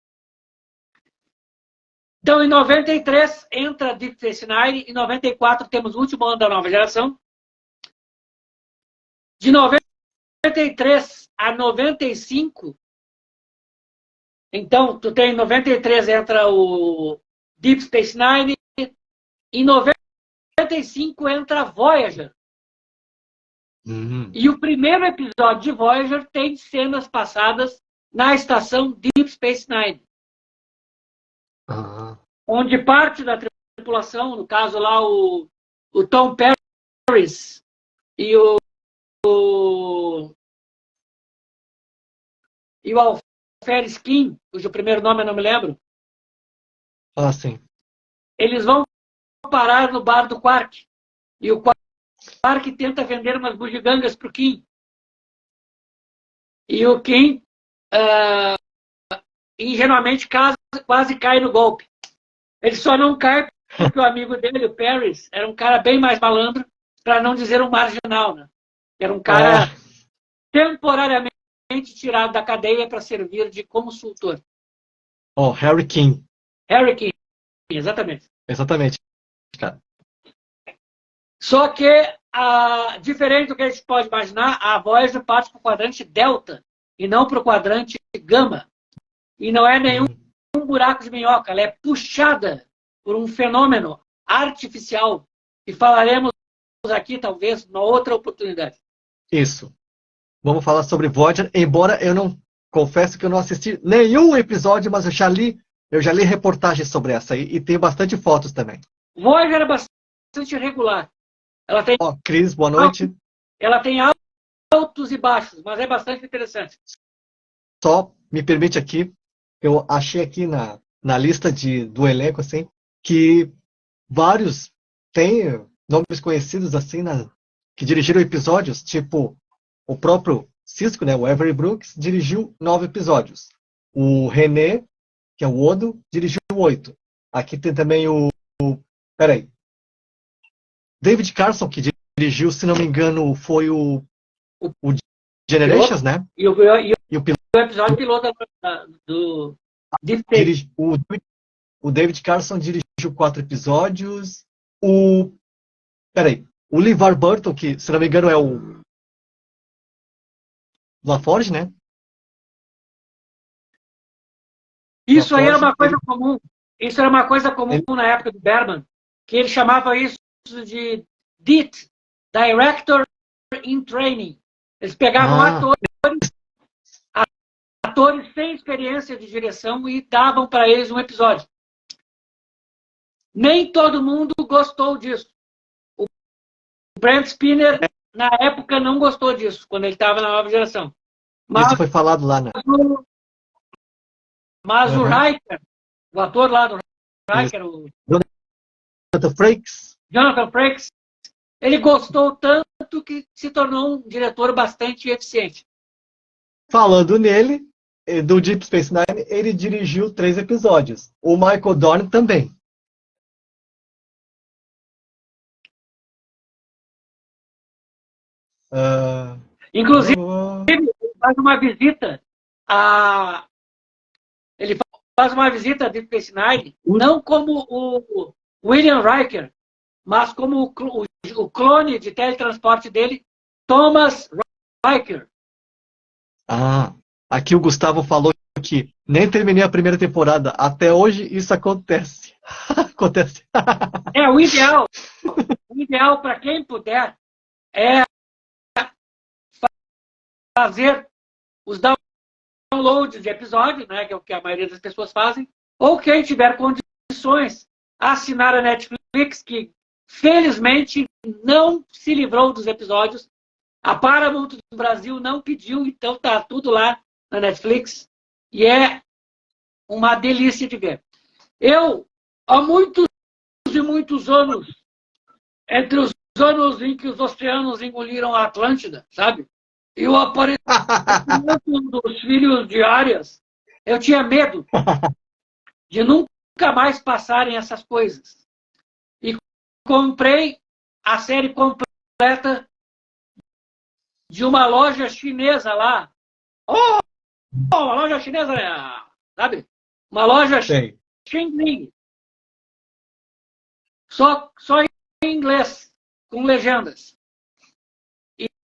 Então, em 93, entra Deep Space Nine. Em 94, temos o último ano da nova geração. De 93 a 95, então, tu tem em 93 entra o Deep Space Nine. Em 95 entra a Voyager. E o primeiro episódio de Voyager tem cenas passadas na estação Deep Space Nine. Onde parte da tripulação, no caso lá o Tom Paris e o Alferes Kim, cujo primeiro nome eu não me lembro. Sim. Eles vão parar no bar do Quark. E o Quark tenta vender umas bugigangas para o Kim. E o Kim ingenuamente quase cai no golpe. Ele só não cai porque o amigo dele, o Paris, era um cara bem mais malandro, para não dizer um marginal, né? Era um cara temporariamente tirado da cadeia para servir de consultor. Harry King. Harry King, exatamente. Exatamente, cara. Só que, diferente do que a gente pode imaginar, a Voyager parte para o quadrante Delta e não para o quadrante Gama. E não é nenhum buraco de minhoca, ela é puxada por um fenômeno artificial que falaremos aqui, talvez, numa outra oportunidade. Isso. Vamos falar sobre Voyager, embora eu não confesso que eu não assisti nenhum episódio, mas eu já li reportagens sobre essa aí e tem bastante fotos também. Voyager é bastante regular. Ela tem Cris, boa noite. Ela tem altos e baixos, mas é bastante interessante. Só me permite aqui, eu achei aqui na lista do elenco, assim, que vários têm nomes conhecidos, assim, que dirigiram episódios, tipo o próprio Cisco, né, o Avery Brooks, dirigiu 9 episódios. O René, que é o Odo, dirigiu 8. Aqui tem também peraí. David Carson, que dirigiu, se não me engano, foi o Generations, né? E o episódio piloto do Deep Space. O David Carson dirigiu 4 episódios. Peraí. O LeVar Burton, que, se não me engano, é o LaForge, né? Isso aí era LaForge, uma coisa comum. Isso era uma coisa comum ele- na época do Berman, que ele chamava isso de DIT, Director in Training. Eles pegavam Ah, atores sem experiência de direção e davam para eles um episódio. Nem todo mundo gostou disso. O Brent Spinner, na época, não gostou disso, quando ele estava na nova geração. isso Mas, foi falado lá na. mas o Aham. Riker, o ator lá do Isso. Riker, o Jonathan Frakes. Jonathan Frakes, ele gostou tanto que se tornou um diretor bastante eficiente. Falando nele, do Deep Space Nine, ele dirigiu 3 episódios. O Michael Dorn também. Ah, Inclusive, ele faz uma visita a ele faz uma visita a Deep Space Nine, não como o William Riker, mas como o clone de teletransporte dele, Thomas Riker. Aqui o Gustavo falou que nem terminei a primeira temporada. Até hoje isso acontece. Acontece. É o ideal. O ideal para quem puder é fazer os downloads de episódios, né, que é o que a maioria das pessoas fazem, ou quem tiver condições, assinar a Netflix, que felizmente não se livrou dos episódios. A Paramount do Brasil não pediu, então tá tudo lá na Netflix e é uma delícia de ver. Eu, há muitos e muitos anos, entre os anos em que os oceanos engoliram a Atlântida, sabe? E o aparecimento dos filhos de Arias, eu tinha medo de nunca mais passarem essas coisas. E comprei a série completa de uma loja chinesa lá. Oh, uma loja chinesa, sabe? Uma loja Sei. Xingling. Só em inglês, com legendas.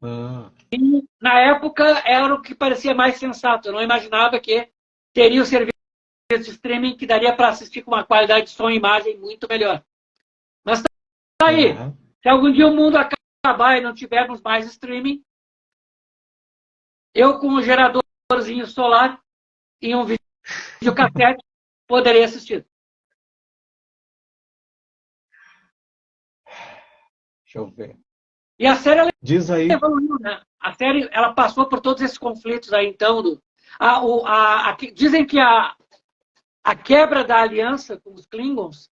Ah. E, na época, era o que parecia mais sensato. Eu não imaginava que teria o serviço de streaming que daria para assistir com uma qualidade de som e imagem muito melhor. Mas tá aí. Uhum. Se algum dia o mundo acabar e não tivermos mais streaming, eu com um geradorzinho solar e um videocassete poderia assistir. Deixa eu ver. E a série Diz aí. evoluiu, né? A série ela passou por todos esses conflitos aí, então. Dizem que a quebra da aliança com os Klingons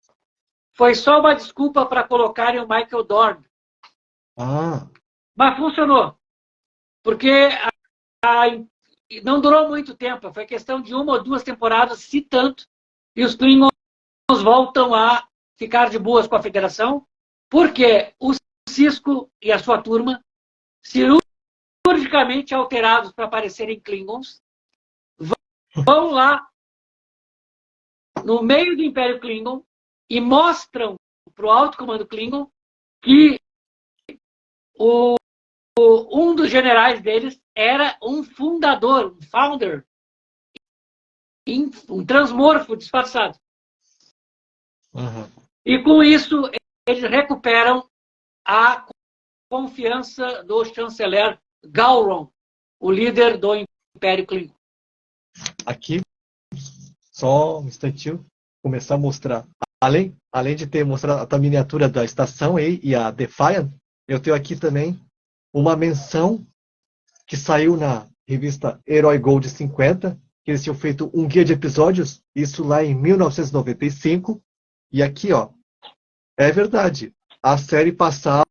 foi só uma desculpa para colocarem o Michael Dorn. Ah. Mas funcionou. Porque não durou muito tempo. Foi questão de 1 ou 2 temporadas, se tanto. E os Klingons voltam a ficar de boas com a Federação. Porque o Cisco e a sua turma, cirurgicamente alterados para parecerem Klingons, vão lá no meio do Império Klingon e mostram para o alto comando Klingon que um dos generais deles era um fundador, um founder, um transmorfo disfarçado. Uhum. E com isso eles recuperam a confiança do chanceler Gowron, o líder do Império Klingon. Aqui, só um instantinho, começar a mostrar. Além de ter mostrado a miniatura da estação e a Defiant, eu tenho aqui também uma menção que saiu na revista Herói Gold 50, que eles tinham feito um guia de episódios, isso lá em 1995. E aqui, ó, é verdade. A série passava,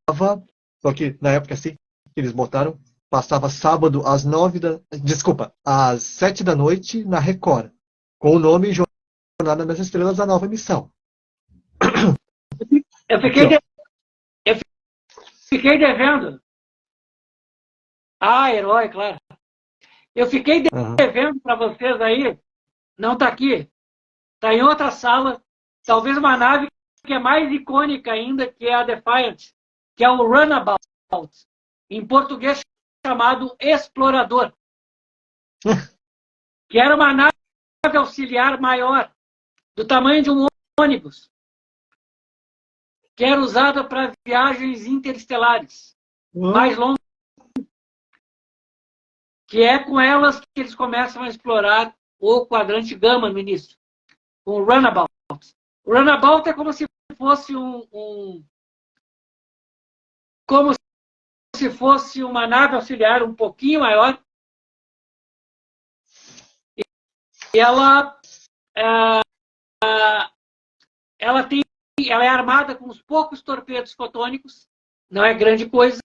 só que na época assim, que eles botaram, passava sábado às 7 da noite na Record, com o nome Jornada nas Estrelas, a nova emissão. Eu fiquei devendo. Herói, claro. Eu fiquei devendo para vocês aí, não está aqui, está em outra sala, talvez uma nave que é mais icônica ainda, que é a Defiant. que é o Runabout, em português chamado Explorador, que era uma nave auxiliar maior, do tamanho de um ônibus, que era usada para viagens interestelares, mais longas, que é com elas que eles começam a explorar o quadrante gama no início, com o Runabout. O Runabout é como se fosse como se fosse uma nave auxiliar um pouquinho maior, e ela é armada com uns poucos torpedos fotônicos, não é grande coisa,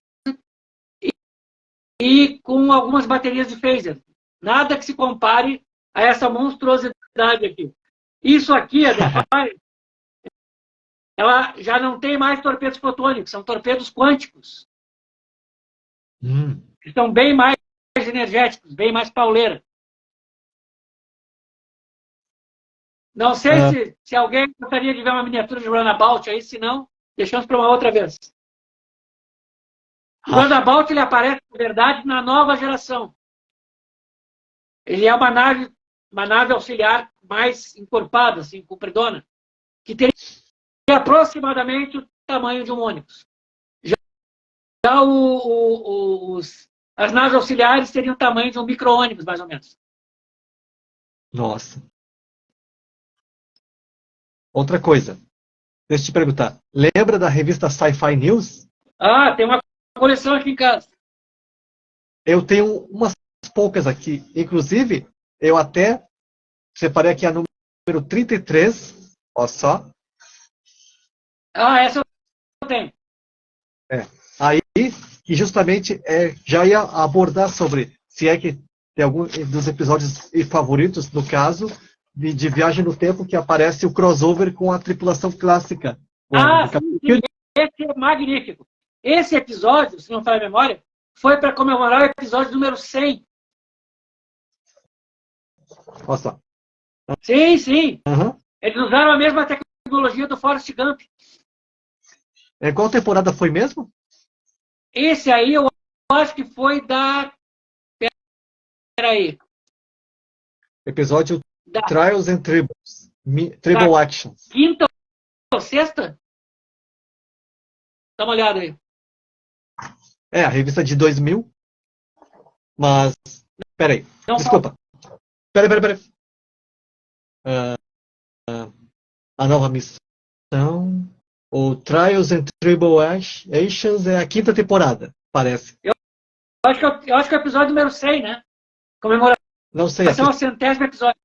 e com algumas baterias de phaser. Nada que se compare a essa monstruosidade aqui. Isso aqui, a Defiant, ela já não tem mais torpedos fotônicos, são torpedos quânticos. Que são bem mais energéticos, bem mais pauleira. Não sei se alguém gostaria de ver uma miniatura de Runabout aí, se não, deixamos para uma outra vez. O Runabout ele aparece, na verdade, na nova geração. Ele é uma nave auxiliar mais encorpada, assim, compridona, que teria aproximadamente o tamanho de um ônibus. Já as naves auxiliares teriam o tamanho de um micro-ônibus, mais ou menos. Nossa. Outra coisa, deixa eu te perguntar. Lembra da revista Sci-Fi News? Ah, tem uma coleção aqui em casa. Eu tenho umas poucas aqui. Inclusive, eu até separei aqui a número 33. Ó só. Ah, essa eu tenho. Aí, que justamente já ia abordar sobre se é que tem algum dos episódios favoritos, no caso, de Viagem no Tempo, que aparece o crossover com a tripulação clássica. Sim, esse é magnífico. Esse episódio, se não falar a memória, foi para comemorar o episódio número 100. Olha só. Sim, sim. Uhum. Eles usaram a mesma tecnologia do Forrest Gump. Qual temporada foi mesmo? Esse aí eu acho que foi da... Peraí. Episódio Trials and Tribbles. Tribble Actions. Quinta ou sexta? Dá uma olhada aí. A revista de 2000. Mas, peraí. Desculpa. Peraí. A nova missão. O Trials and Tribulations é a quinta temporada, parece. Eu acho que é o episódio número 100, né? Comemoração Não sei. ao 100º episódio.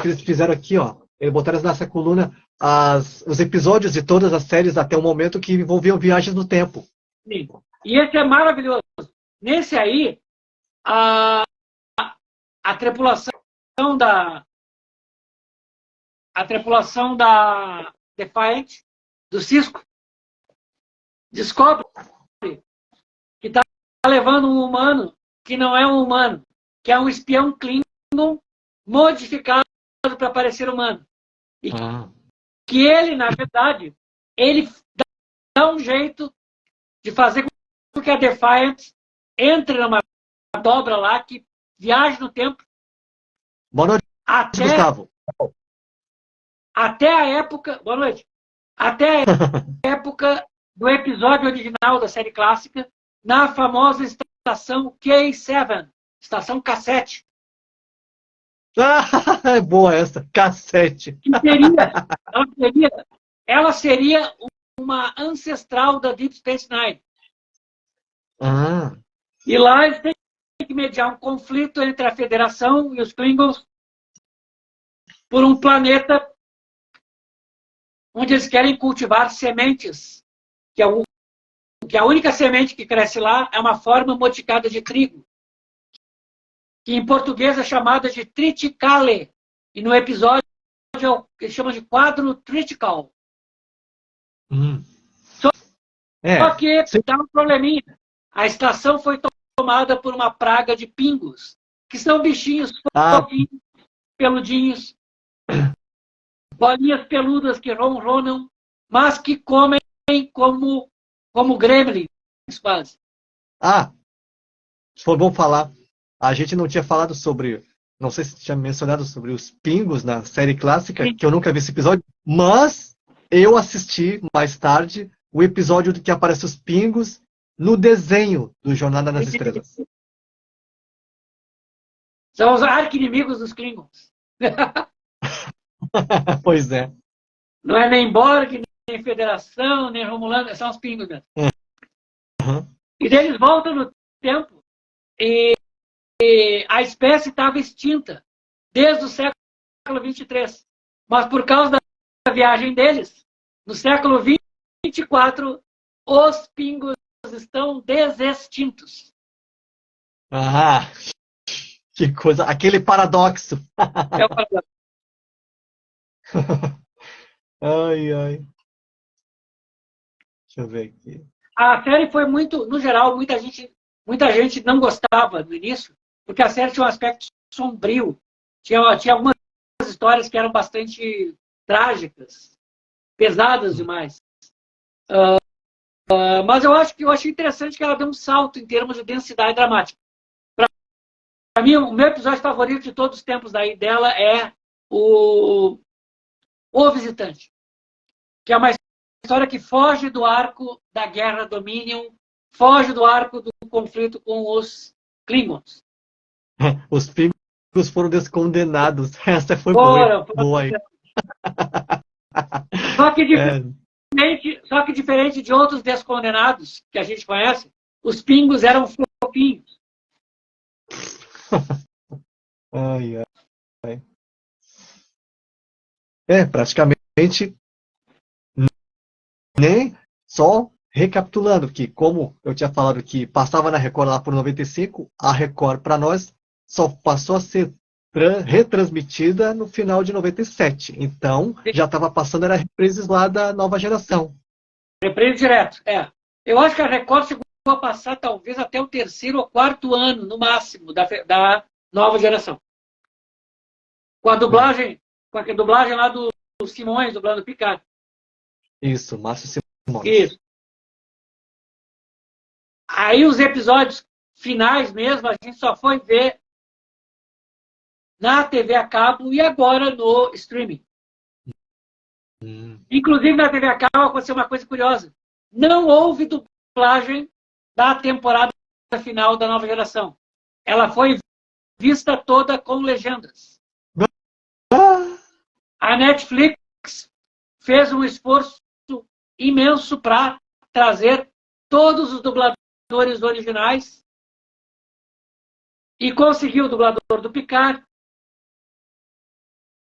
Que eles fizeram aqui, ó. Eles botaram nessa coluna os episódios de todas as séries até o momento que envolviam viagens no tempo. Sim. E esse é maravilhoso. Nesse aí, a tripulação da Defiant, do Cisco, descobre que está levando um humano que não é um humano, que é um espião Klingon modificado para parecer humano. E que ele, na verdade, ele dá um jeito de fazer com que a Defiant entre numa dobra lá que viaje no tempo. Boa noite, Gustavo. Até a época... Boa noite. Até a época do episódio original da série clássica, na famosa estação K7, estação cassete. É boa essa, cassete. Ela seria uma ancestral da Deep Space Nine. E lá eles têm que mediar um conflito entre a Federação e os Klingons por um planeta onde eles querem cultivar sementes, que a única semente que cresce lá é uma forma modificada de trigo, que em português é chamada de triticale, e no episódio eles chamam de quadro tritical. Só que dá um probleminha. A estação foi tomada por uma praga de pingos, que são bichinhos fofinhos, peludinhos, bolinhas peludas que ronronam, mas que comem como como Gremlins, quase. Ah, foi bom falar. A gente não tinha falado sobre. Não sei se tinha mencionado sobre os pingos na série clássica, Sim. que eu nunca vi esse episódio, mas eu assisti mais tarde o episódio do que aparece os pingos no desenho do Jornada nas Estrelas. São os arqui-inimigos dos Klingons. Pois é. Não é nem Borg, nem Federação, nem Romulano, são os pingos mesmo. Uhum. E eles voltam no tempo e a espécie estava extinta desde o século 23. Mas por causa da viagem deles, no século 24, os pingos estão desextintos. Ah, que coisa. Aquele paradoxo. É o paradoxo. Ai, ai. Deixa eu ver aqui. A série foi muito, no geral, muita gente não gostava no início, porque a série tinha um aspecto sombrio. Tinha algumas histórias que eram bastante trágicas, pesadas demais. Mas eu achei interessante que ela deu um salto em termos de densidade dramática. Para mim, o meu episódio favorito de todos os tempos daí dela é o Visitante, que é uma história que foge do arco da Guerra Dominion, foge do arco do conflito com os Klingons. Os pingos foram descondenados. Essa foi Foram. boa aí. Só que, É. só que diferente de outros descondenados que a gente conhece, os pingos eram fofinhos. Ai, ai. Praticamente, nem só recapitulando, que como eu tinha falado que passava na Record lá por 95, a Record para nós só passou a ser retransmitida no final de 97. Então, já estava passando, era reprises lá da nova geração. Reprise direto, é. Eu acho que a Record chegou a passar talvez até o 3º ou 4º ano, no máximo, da nova geração. Com a dublagem lá do Simões, dublando o Picard. Isso, Márcio Simões. Isso. Aí os episódios finais mesmo, a gente só foi ver na TV a cabo e agora no streaming. Inclusive na TV a cabo aconteceu uma coisa curiosa. Não houve dublagem da temporada final da nova geração. Ela foi vista toda com legendas. A Netflix fez um esforço imenso para trazer todos os dubladores originais e conseguiu o dublador do Picard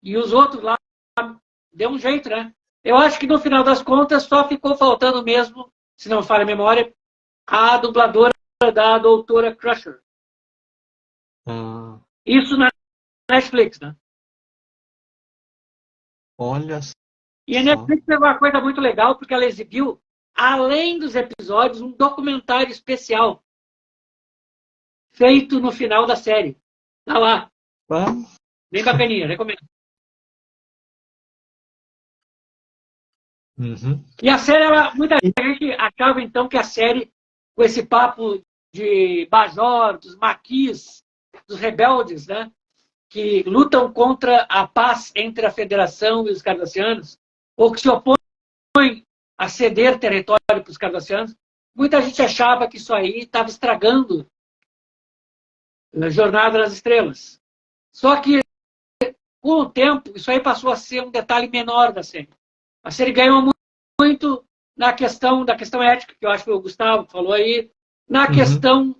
e os outros lá. Deu um jeito, né? Eu acho que no final das contas só ficou faltando mesmo, se não falha a memória, a dubladora da Doutora Crusher. Isso na Netflix, né? Olha só. E a Netflix fez uma coisa muito legal, porque ela exibiu, além dos episódios, um documentário especial feito no final da série. Tá lá. Bem bacaninha, recomendo. Uhum. E a série, muita gente achava então que a série, com esse papo de Bajor, dos maquis, dos rebeldes, né, que lutam contra a paz entre a Federação e os Cardassianos, ou que se opõem a ceder território para os Cardassianos, muita gente achava que isso aí estava estragando a Jornada nas Estrelas. Só que, com o tempo, isso aí passou a ser um detalhe menor da série. A série ganhou muito da questão ética, que eu acho que o Gustavo falou aí, na questão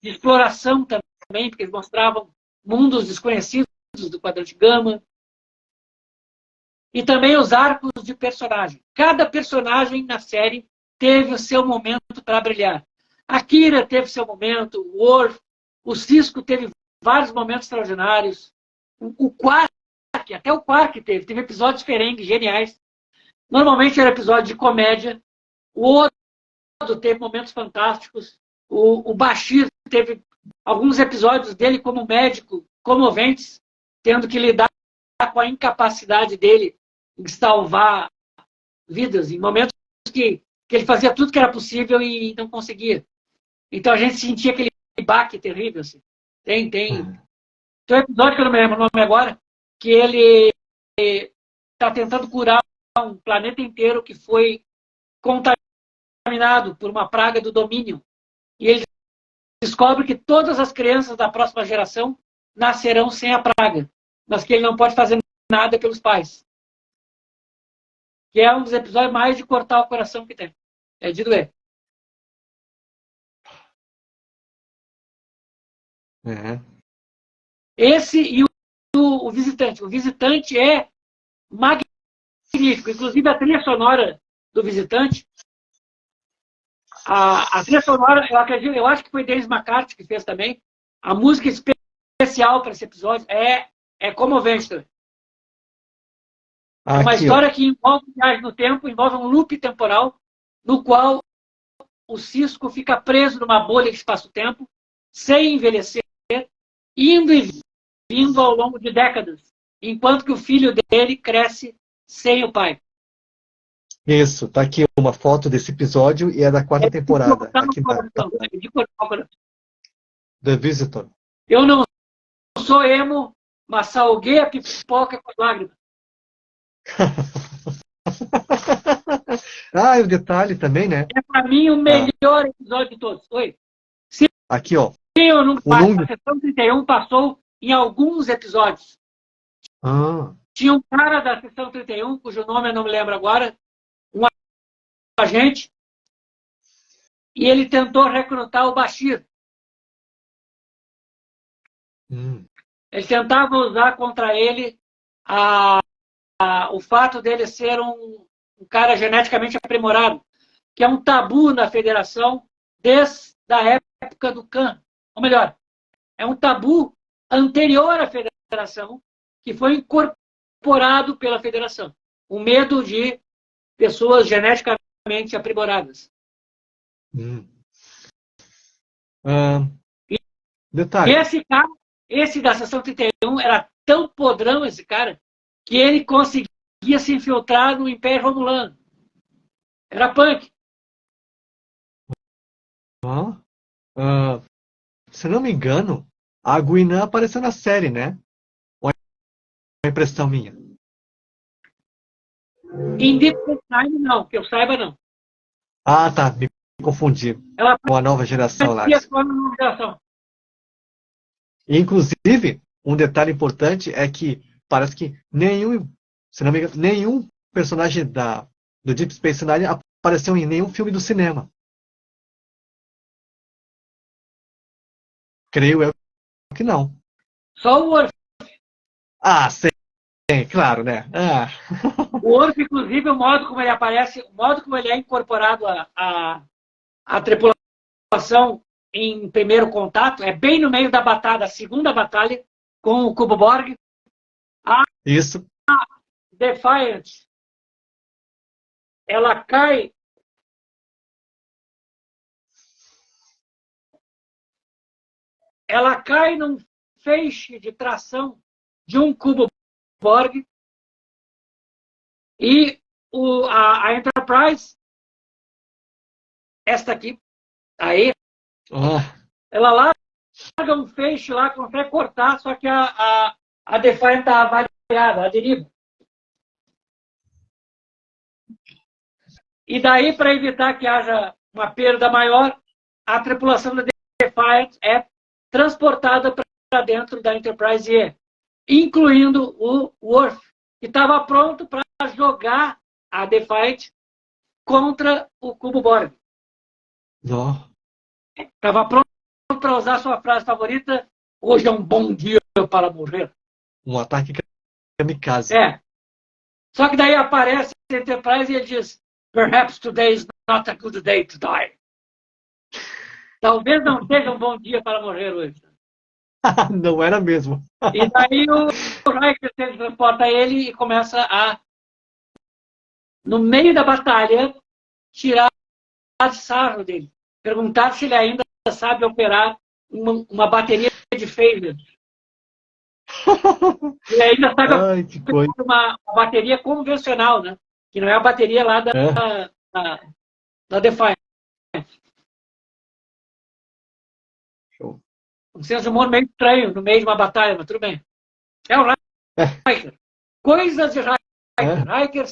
de exploração também, porque eles mostravam mundos desconhecidos do Quadrante Gama, e também os arcos de personagem. Cada personagem na série teve o seu momento para brilhar. A Kira teve seu momento, o Worf, o Sisko teve vários momentos extraordinários, o Quark, até o Quark teve episódios diferentes, geniais. Normalmente era episódio de comédia. O Odo teve momentos fantásticos. O Bashir teve alguns episódios dele como médico comoventes, tendo que lidar com a incapacidade dele de salvar vidas em momentos que que ele fazia tudo que era possível e não conseguia. Então a gente sentia aquele baque terrível. Assim. Tem um episódio que eu não me lembro o nome agora, que ele está tentando curar um planeta inteiro que foi contaminado por uma praga do domínio. E ele descobre que todas as crianças da próxima geração nascerão sem a praga, mas que ele não pode fazer nada pelos pais. Que é um dos episódios mais de cortar o coração que tem. É de doer. Esse e o Visitante. O Visitante é magnífico. Inclusive, a trilha sonora do Visitante, a trilha sonora, eu acho que foi Dennis McCarthy que fez também. A música especial para esse episódio é comovente também. É uma história que envolve viagem no tempo, envolve um loop temporal, no qual o Cisco fica preso numa bolha de espaço-tempo, sem envelhecer, indo e vindo ao longo de décadas, enquanto que o filho dele cresce sem o pai. Isso, tá aqui uma foto desse episódio e é da quarta temporada. Aqui tá. The Visitor. Eu não sou emo, mas salguei a pipoca com lágrimas. Ah, e o detalhe também, né? É para mim o melhor episódio de todos. Oi. Aqui, ó. Eu não a sessão 31 passou em alguns episódios. Tinha um cara da sessão 31, cujo nome eu não me lembro agora, um agente, e ele tentou recrutar o Bashir. Ele tentava usar contra ele o fato dele ser um cara geneticamente aprimorado, que é um tabu na federação desde a época do Khan. Ou melhor, é um tabu anterior à federação, que foi incorporado pela federação. O medo de pessoas geneticamente aprimoradas. Detalhe. Esse da Seção 31 era tão podrão, esse cara, que ele conseguia se infiltrar no Império Romulano. Era punk. Se não me engano, a Guinan apareceu na série, né? Ou é impressão minha? Em Different Time, não, que eu saiba, não. Ah, tá. Me confundi. Ela com a nova geração lá. Com a nova geração. Inclusive, um detalhe importante é que parece que se não me engano, nenhum personagem do Deep Space Nine apareceu em nenhum filme do cinema. Creio eu que não. Só o Worf. Ah, sim, claro, né? O Worf, inclusive, o modo como ele aparece, o modo como ele é incorporado à tripulação em primeiro contato, é bem no meio da batalha, da segunda batalha, com o Cubo Borg. Isso. A Defiant, ela cai num feixe de tração de um Cubo Borg e a Enterprise, esta aqui, aí, ela larga um feixe lá, consegue cortar, só que a Defiant está avariada, a deriva. E daí, para evitar que haja uma perda maior, a tripulação da Defiant é transportada para dentro da Enterprise E, incluindo o Worf, que estava pronto para jogar a Defiant contra o Cubo Borg. Estava pronto para usar sua frase favorita: hoje é um bom dia para morrer. Um ataque kamikaze. Só que daí aparece a Enterprise e ele diz: perhaps today is not a good day to die. Talvez não seja um bom dia para morrer hoje. Não era mesmo. E daí o Riker transporta ele e começa a, no meio da batalha, tirar de sarro dele. Perguntar se ele ainda sabe operar uma bateria de phaser. Ele ainda sabe operar uma bateria convencional, né? Que não é a bateria lá da Defiant. Show. Um senso de humor meio estranho no meio de uma batalha, mas tudo bem. É o É. Riker. Coisas de Riker. É. Riker.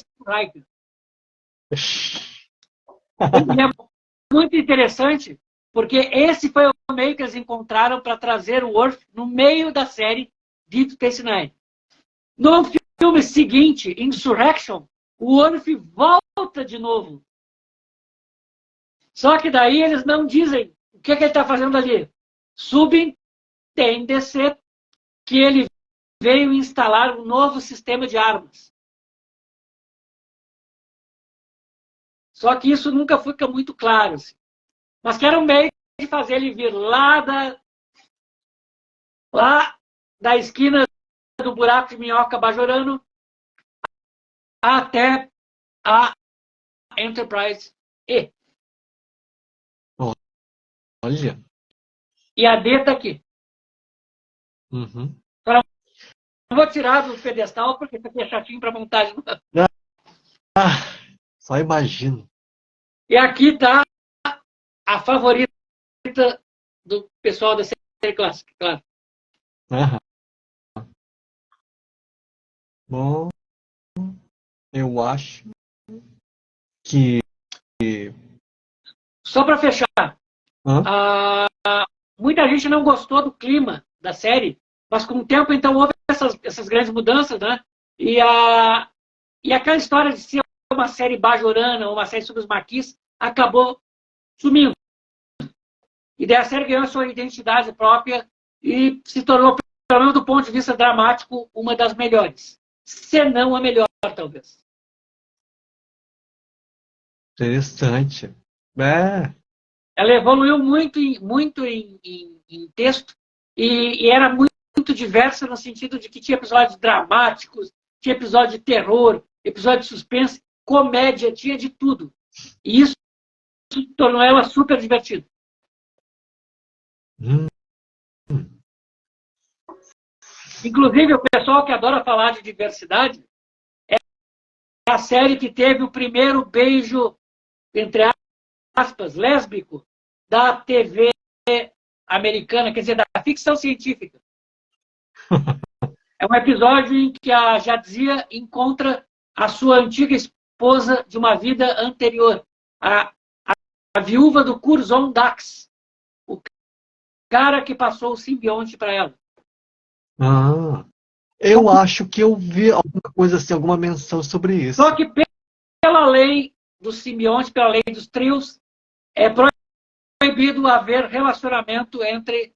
E é muito interessante, porque esse foi o meio que eles encontraram para trazer o Worf no meio da série Deep Space Nine. No filme seguinte, Insurrection, o Worf volta de novo. Só que daí eles não dizem o que ele está fazendo ali. Subentende-se que ele veio instalar um novo sistema de armas. Só que isso nunca fica muito claro. Assim. Mas que era um meio de fazer ele vir lá da esquina do buraco de minhoca bajorano até a Enterprise E. Olha. E a D está aqui. Uhum. Não vou tirar do pedestal porque isso aqui é chatinho para montagem. Só imagino. E aqui está a favorita do pessoal da série clássica, claro. Uhum. Bom, eu acho que... Só para fechar, muita gente não gostou do clima da série, mas com o tempo, então, houve essas grandes mudanças, né? E aquela história de ser uma série bajorana, uma série sobre os maquis, acabou sumindo. E daí a série ganhou sua identidade própria e se tornou, pelo menos do ponto de vista dramático, uma das melhores. Se não a melhor, talvez. Interessante. É. Ela evoluiu muito em texto e era muito diversa no sentido de que tinha episódios dramáticos, tinha episódio de terror, episódio de suspense, comédia, tinha de tudo. E isso tornou ela super divertida. Inclusive, o pessoal que adora falar de diversidade é a série que teve o primeiro beijo, entre aspas, lésbico, da TV americana, quer dizer, da ficção científica. É um episódio em que a Jadzia encontra a sua antiga esposa de uma vida anterior, a viúva do Curzon Dax, o cara que passou o simbionte para ela. Eu acho que eu vi alguma coisa assim, alguma menção sobre isso. Só que pela lei dos simbiontes, pela lei dos trios, é proibido haver relacionamento entre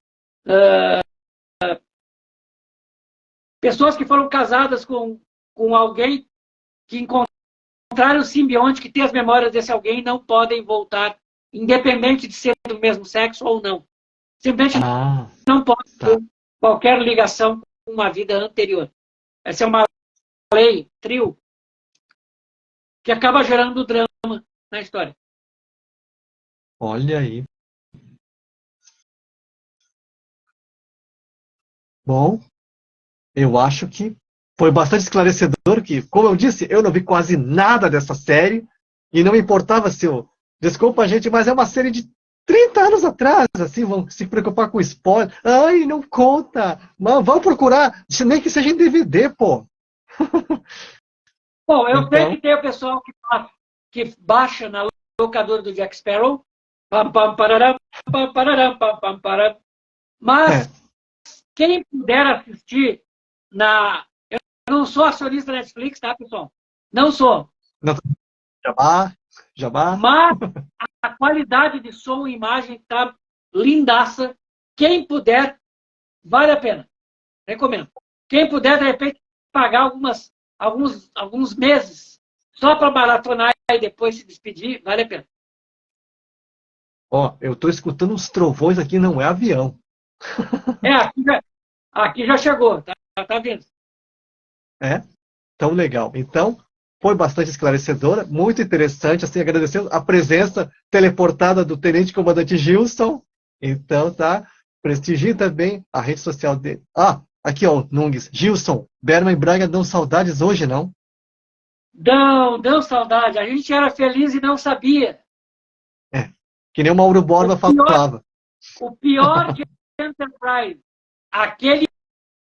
pessoas que foram casadas com alguém que encontraram o simbionte, que tem as memórias desse alguém, não podem voltar, independente de ser do mesmo sexo ou não. Simplesmente não pode ter qualquer ligação com uma vida anterior. Essa é uma lei, trio, que acaba gerando drama na história. Olha aí. Bom, eu acho que foi bastante esclarecedor, que, como eu disse, eu não vi quase nada dessa série, e não me importava se eu... Desculpa, gente, mas é uma série de 30 anos atrás, assim, vão se preocupar com spoiler. Ai, não conta! Mas vão procurar, nem que seja em DVD, pô. Bom, eu sei que tem o pessoal que baixa na locadora do Jack Sparrow, pam, pam, pararam, pam, pararam, pam, pam, pararam. Mas quem puder assistir eu não sou acionista da Netflix, tá, pessoal? Não sou. Não, jabá. Mas a qualidade de som e imagem tá lindaça. Quem puder, vale a pena. Recomendo. Quem puder, de repente, pagar alguns meses só para maratonar e depois se despedir, vale a pena. Ó, eu tô escutando uns trovões aqui, não é avião. Aqui já chegou, tá vindo. É? Tão legal. Então, foi bastante esclarecedora, muito interessante, assim, agradecendo a presença teleportada do Tenente Comandante Gilson. Então, tá? Prestigie também a rede social dele. Aqui, ó, Nungues. Gilson, Berman e Braga dão saudades hoje, não? Dão saudade. A gente era feliz e não sabia. É. Que nem o Mauro Borba falava. O pior de Enterprise, aquele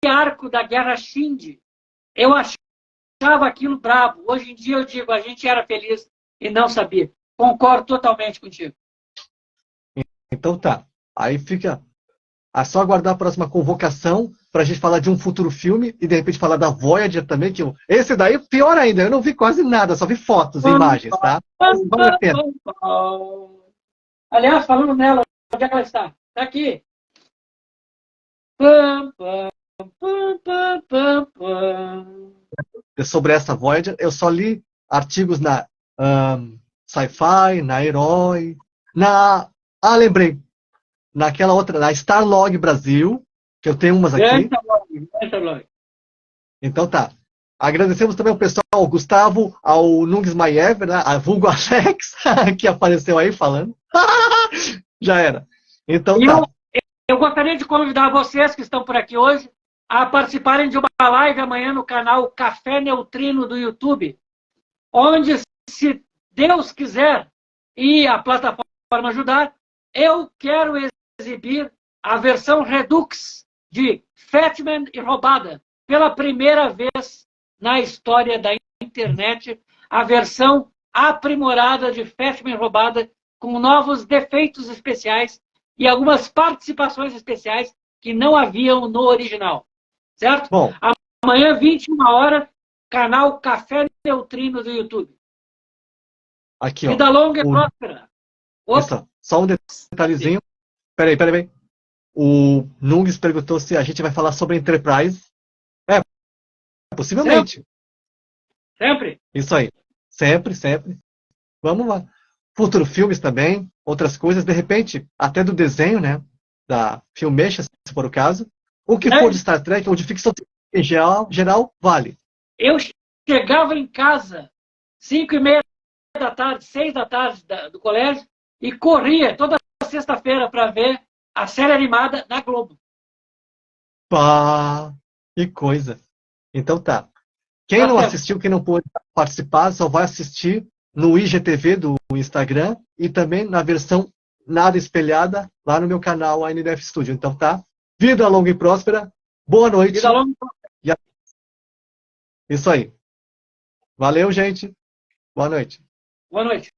arco da Guerra Shindy, eu achava aquilo brabo. Hoje em dia eu digo, a gente era feliz e não sabia. Concordo totalmente contigo. Então tá. Aí fica. É só aguardar a próxima convocação para a gente falar de um futuro filme e de repente falar da Voyager também, esse daí pior ainda, eu não vi quase nada, só vi fotos e imagens, tá? Mas vale a pena. Aliás, falando nela, onde é que ela está? Está aqui. Pam, pam, pam, pam, pam, pam. Sobre essa Voyager, eu só li artigos na Sci-Fi, na Herói, lembrei, naquela outra, na Starlog Brasil, que eu tenho umas aqui. Então tá. Agradecemos também ao pessoal, ao Gustavo, ao Nungs Maiever, né, a vulgo Alex, que apareceu aí falando. Já era. Então tá. Eu gostaria de convidar vocês que estão por aqui hoje a participarem de uma live amanhã no canal Café Neutrino do YouTube, onde, se Deus quiser e a plataforma ajudar, eu quero exibir a versão Redux de Fatman e Roubada, pela primeira vez na história da internet, a versão aprimorada de Fatman e Roubada, com novos defeitos especiais e algumas participações especiais que não haviam no original. Certo? Bom, amanhã, 21h, canal Café Neutrino do YouTube. Aqui, ó. Vida longa e próspera. Isso, só um detalhezinho. Peraí. O Nungs perguntou se a gente vai falar sobre Enterprise. Possivelmente. Sempre. Isso aí. Sempre. Vamos lá. Futuro filmes também, outras coisas, de repente, até do desenho, né? Da Filmecha, se for o caso. O que for de Star Trek ou de ficção em geral, vale. Eu chegava em casa 5h30 da tarde, 6 da tarde do colégio e corria toda sexta-feira para ver a série animada na Globo. Pá, que coisa. Então tá. Quem não assistiu, quem não pôde participar, só vai assistir no IGTV do Instagram e também na versão nada espelhada lá no meu canal, a NDF Studio. Então tá. Vida longa e próspera. Boa noite. Vida longa e próspera. Isso aí. Valeu, gente. Boa noite. Boa noite.